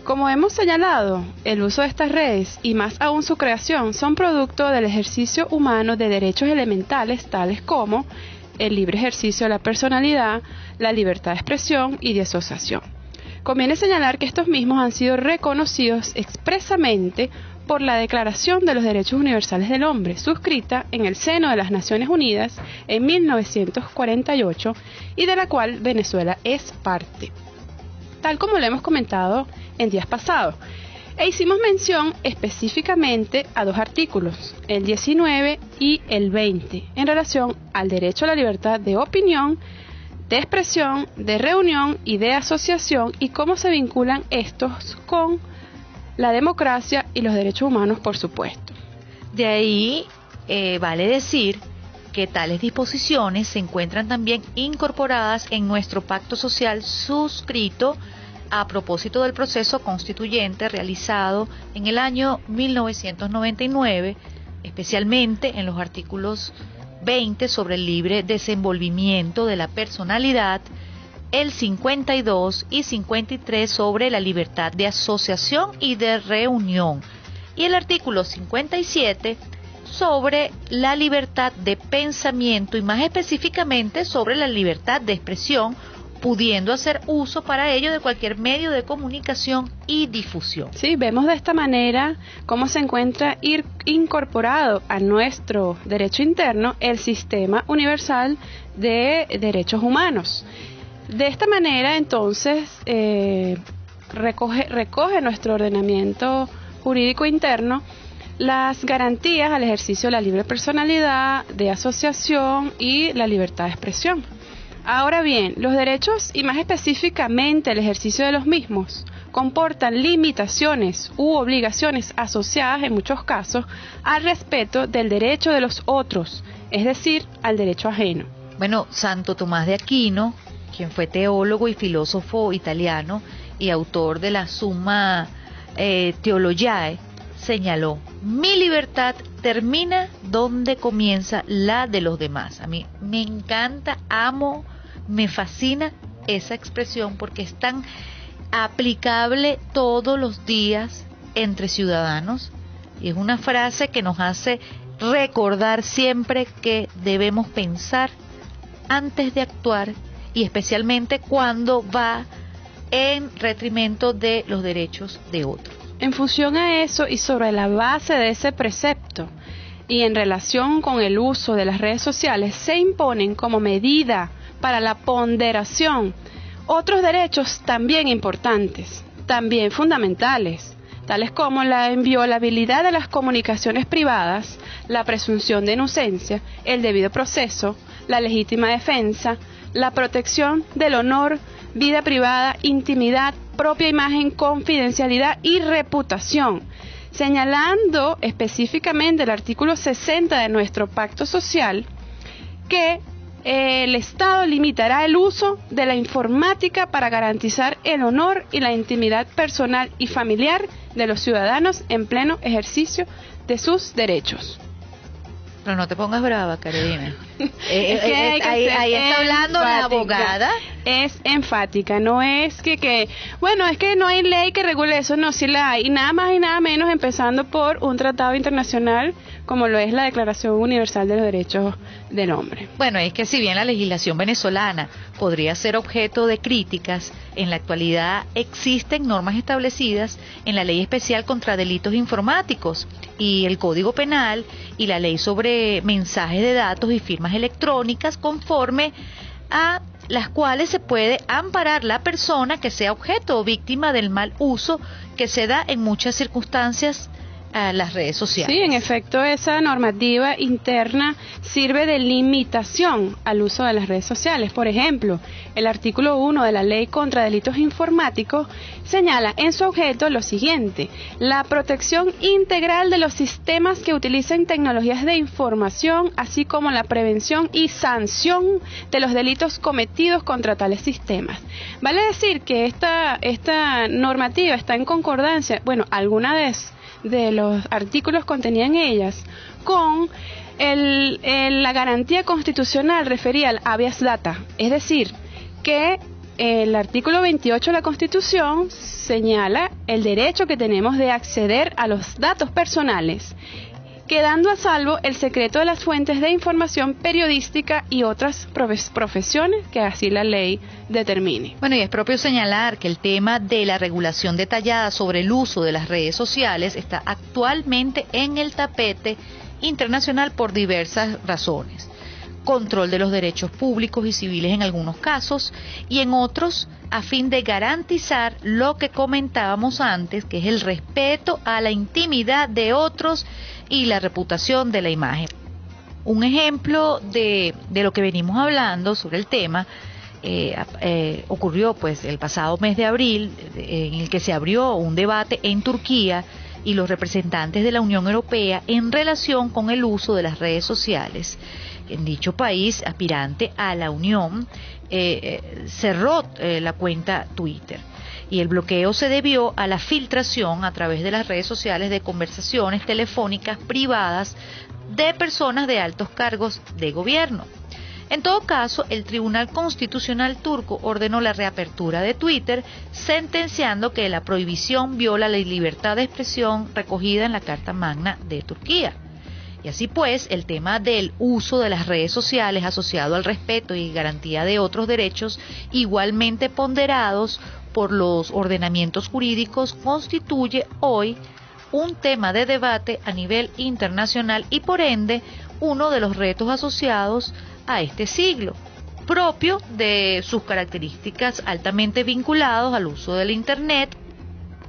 Speaker 3: Como hemos señalado, el uso de estas redes y más aún su creación son producto del ejercicio humano de derechos elementales tales como el libre ejercicio de la personalidad, la libertad de expresión y de asociación. Conviene señalar que estos mismos han sido reconocidos expresamente por la Declaración de los Derechos Universales del Hombre, suscrita en el seno de las Naciones Unidas en 1948 y de la cual Venezuela es parte, tal como lo hemos comentado en días pasados. E hicimos mención específicamente a dos artículos, el 19 y el 20, en relación al derecho a la libertad de opinión, de expresión, de reunión y de asociación, y cómo se vinculan estos con la democracia y los derechos humanos, por supuesto.
Speaker 2: De ahí vale decir que tales disposiciones se encuentran también incorporadas en nuestro pacto social suscrito a propósito del proceso constituyente realizado en el año 1999, especialmente en los artículos 20 sobre el libre desenvolvimiento de la personalidad, el 52 y 53 sobre la libertad de asociación y de reunión, y el artículo 57 sobre la libertad de pensamiento y más específicamente sobre la libertad de expresión, pudiendo hacer uso para ello de cualquier medio de comunicación y difusión.
Speaker 3: Sí, vemos de esta manera cómo se encuentra incorporado a nuestro derecho interno el sistema universal de derechos humanos. De esta manera, entonces, recoge nuestro ordenamiento jurídico interno las garantías al ejercicio de la libre personalidad, de asociación y la libertad de expresión. Ahora bien, los derechos y más específicamente el ejercicio de los mismos comportan limitaciones u obligaciones asociadas en muchos casos al respeto del derecho de los otros, es decir, al derecho ajeno.
Speaker 2: Bueno, Santo Tomás de Aquino, quien fue teólogo y filósofo italiano y autor de la Summa Theologiae, señaló: mi libertad termina donde comienza la de los demás. A mí me encanta, amo, me fascina esa expresión porque es tan aplicable todos los días entre ciudadanos y es una frase que nos hace recordar siempre que debemos pensar antes de actuar y especialmente cuando va en detrimento de los derechos de otros.
Speaker 3: En función a eso y sobre la base de ese precepto y en relación con el uso de las redes sociales, se imponen como medida para la ponderación otros derechos también importantes, también fundamentales, tales como la inviolabilidad de las comunicaciones privadas, la presunción de inocencia, el debido proceso, la legítima defensa, la protección del honor, vida privada, intimidad, propia imagen, confidencialidad y reputación, señalando específicamente el artículo 60 de nuestro pacto social que el Estado limitará el uso de la informática para garantizar el honor y la intimidad personal y familiar de los ciudadanos en pleno ejercicio de sus derechos.
Speaker 2: Pero no te pongas brava, Carolina.
Speaker 3: Ahí
Speaker 2: está hablando la abogada.
Speaker 3: Es enfática, no es bueno, es que no hay ley que regule eso, no, sí la hay, y nada más y nada menos empezando por un tratado internacional como lo es la Declaración Universal de los Derechos del Hombre.
Speaker 2: Bueno, es que si bien la legislación venezolana podría ser objeto de críticas, en la actualidad existen normas establecidas en la Ley Especial contra Delitos Informáticos y el Código Penal y la Ley sobre Mensajes de Datos y Firmas Electrónicas, conforme a las cuales se puede amparar la persona que sea objeto o víctima del mal uso que se da en muchas circunstancias a las redes sociales.
Speaker 3: Sí, en efecto, esa normativa interna sirve de limitación al uso de las redes sociales. Por ejemplo, el artículo 1 de la Ley contra Delitos Informáticos señala en su objeto lo siguiente: la protección integral de los sistemas que utilicen tecnologías de información, así como la prevención y sanción de los delitos cometidos contra tales sistemas. Vale decir que esta normativa está en concordancia, algunas de los artículos contenían ellas con la garantía constitucional referida al habeas data, es decir, que el artículo 28 de la Constitución señala el derecho que tenemos de acceder a los datos personales quedando a salvo el secreto de las fuentes de información periodística y otras profesiones que así la ley determine.
Speaker 2: Bueno, y es propio señalar que el tema de la regulación detallada sobre el uso de las redes sociales está actualmente en el tapete internacional por diversas razones. Control de los derechos públicos y civiles en algunos casos, y en otros a fin de garantizar lo que comentábamos antes, que es el respeto a la intimidad de otros y la reputación de la imagen. Un ejemplo de lo que venimos hablando sobre el tema ocurrió pues el pasado mes de abril, en el que se abrió un debate en Turquía y los representantes de la Unión Europea en relación con el uso de las redes sociales. En dicho país aspirante a la Unión cerró la cuenta Twitter, y el bloqueo se debió a la filtración a través de las redes sociales de conversaciones telefónicas privadas de personas de altos cargos de gobierno. En todo caso, el Tribunal Constitucional turco ordenó la reapertura de Twitter, sentenciando que la prohibición viola la libertad de expresión recogida en la Carta Magna de Turquía. Y así pues, el tema del uso de las redes sociales asociado al respeto y garantía de otros derechos igualmente ponderados por los ordenamientos jurídicos constituye hoy un tema de debate a nivel internacional y por ende uno de los retos asociados a este siglo, propio de sus características altamente vinculados al uso del Internet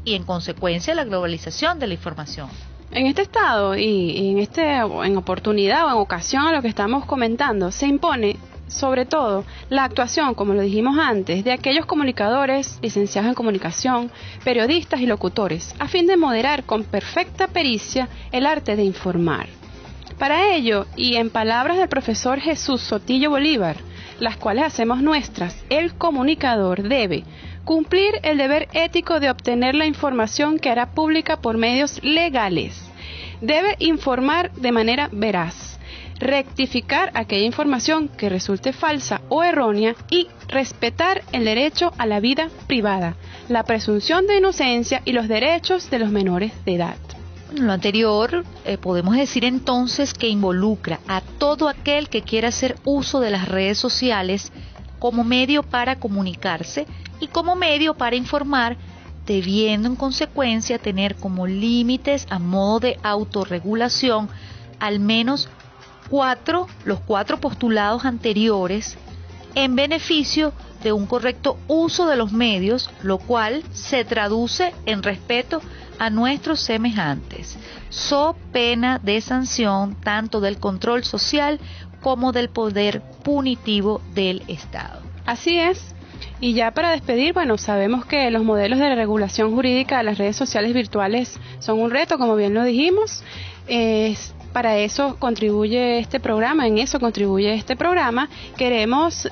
Speaker 2: y en consecuencia la globalización de la información.
Speaker 3: En este estado y en oportunidad o en ocasión a lo que estamos comentando, se impone sobre todo la actuación, como lo dijimos antes, de aquellos comunicadores, licenciados en comunicación, periodistas y locutores, a fin de moderar con perfecta pericia el arte de informar. Para ello, y en palabras del profesor Jesús Sotillo Bolívar, las cuales hacemos nuestras, el comunicador debe cumplir el deber ético de obtener la información que hará pública por medios legales. Debe informar de manera veraz, rectificar aquella información que resulte falsa o errónea y respetar el derecho a la vida privada, la presunción de inocencia y los derechos de los menores de edad.
Speaker 2: Lo anterior podemos decir entonces que involucra a todo aquel que quiera hacer uso de las redes sociales como medio para comunicarse y como medio para informar, debiendo en consecuencia tener como límites a modo de autorregulación al menos los cuatro postulados anteriores en beneficio de un correcto uso de los medios, lo cual se traduce en respeto a nuestros semejantes, so pena de sanción tanto del control social como del poder punitivo del Estado.
Speaker 3: Así es. Y ya para despedir, bueno, sabemos que los modelos de regulación jurídica de las redes sociales virtuales son un reto, como bien lo dijimos. Para eso contribuye este programa, en eso contribuye este programa. Queremos,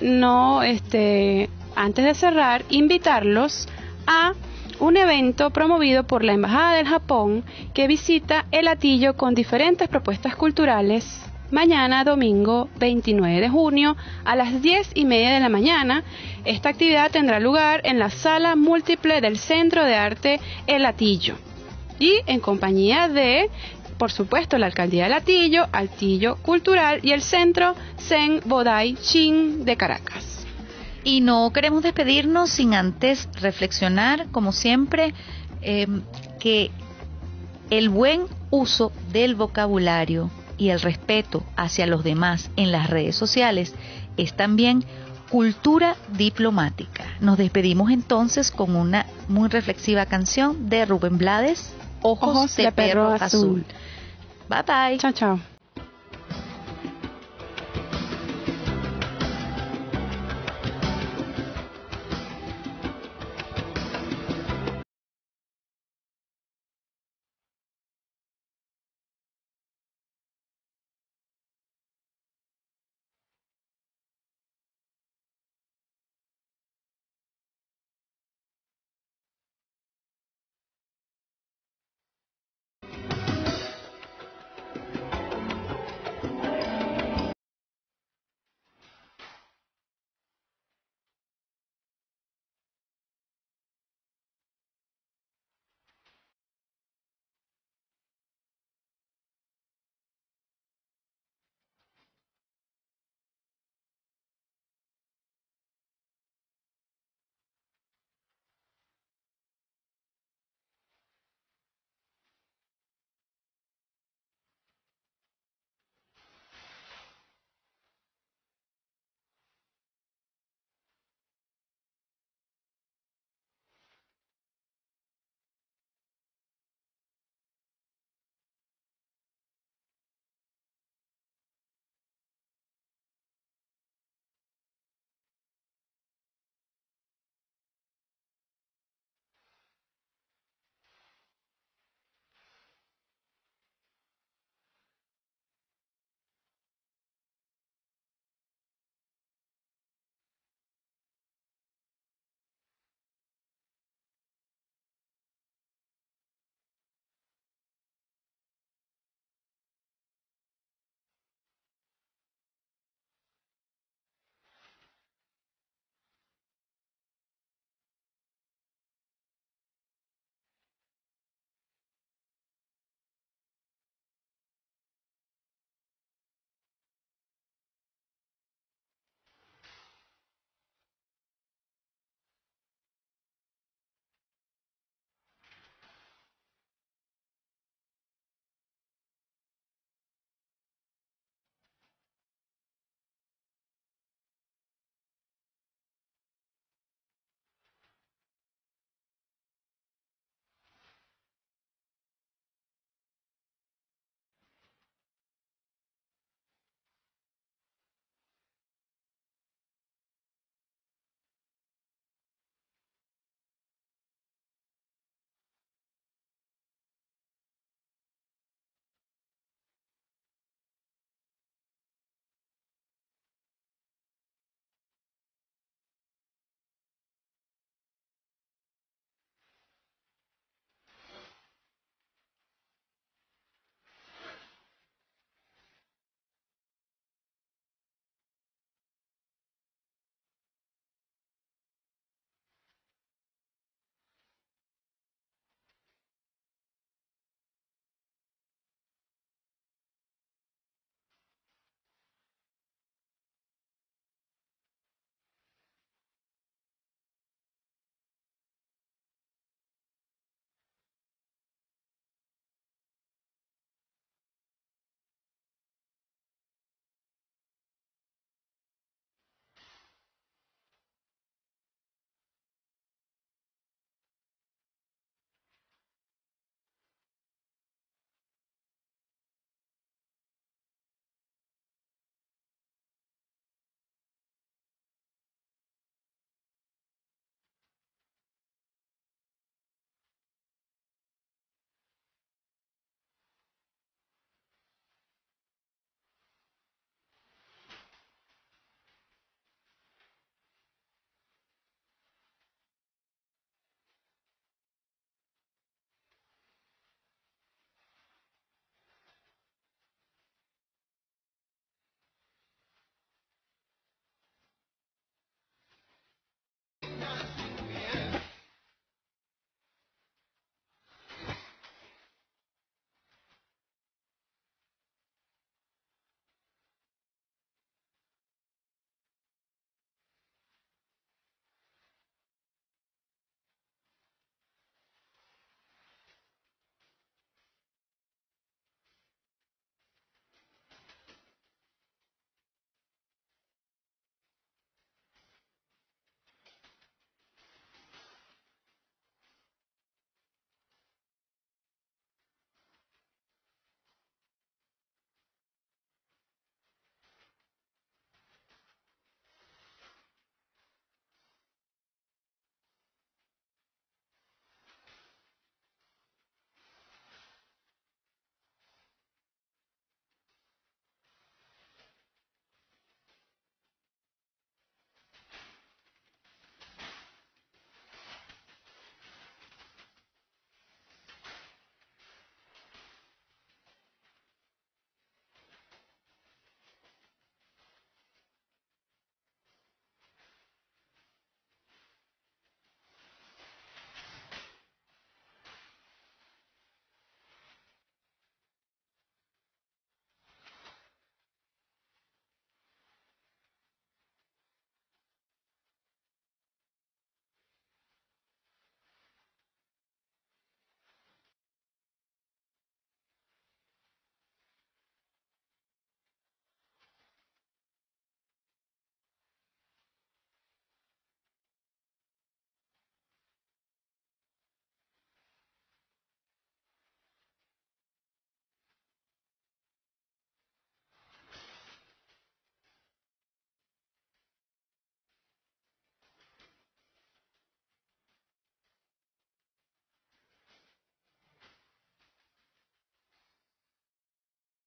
Speaker 3: antes de cerrar, invitarlos a un evento promovido por la Embajada del Japón que visita El Hatillo con diferentes propuestas culturales mañana domingo 29 de junio a las 10:30 de la mañana. Esta actividad tendrá lugar en la sala múltiple del Centro de Arte El Hatillo y en compañía de, por supuesto, la Alcaldía del Hatillo, Hatillo Cultural y el Centro Zen Bodai Shin de Caracas.
Speaker 2: Y no queremos despedirnos sin antes reflexionar, como siempre, que el buen uso del vocabulario y el respeto hacia los demás en las redes sociales es también cultura diplomática. Nos despedimos entonces con una muy reflexiva canción de Rubén Blades, Ojos de Perro Azul. Bye bye.
Speaker 3: Chao, chao.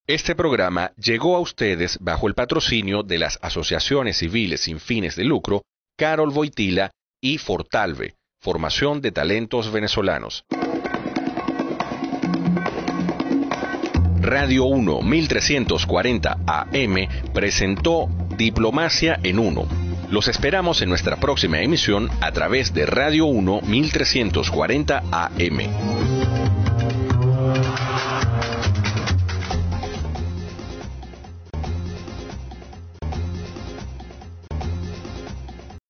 Speaker 1: Este programa llegó a ustedes bajo el patrocinio de las asociaciones civiles sin fines de lucro Carol Wojtyla y Fortalve, Formación de Talentos Venezolanos. Radio 1 1340 AM presentó Diplomacia en 1. Los esperamos en nuestra próxima emisión a través de Radio 1 1340 AM.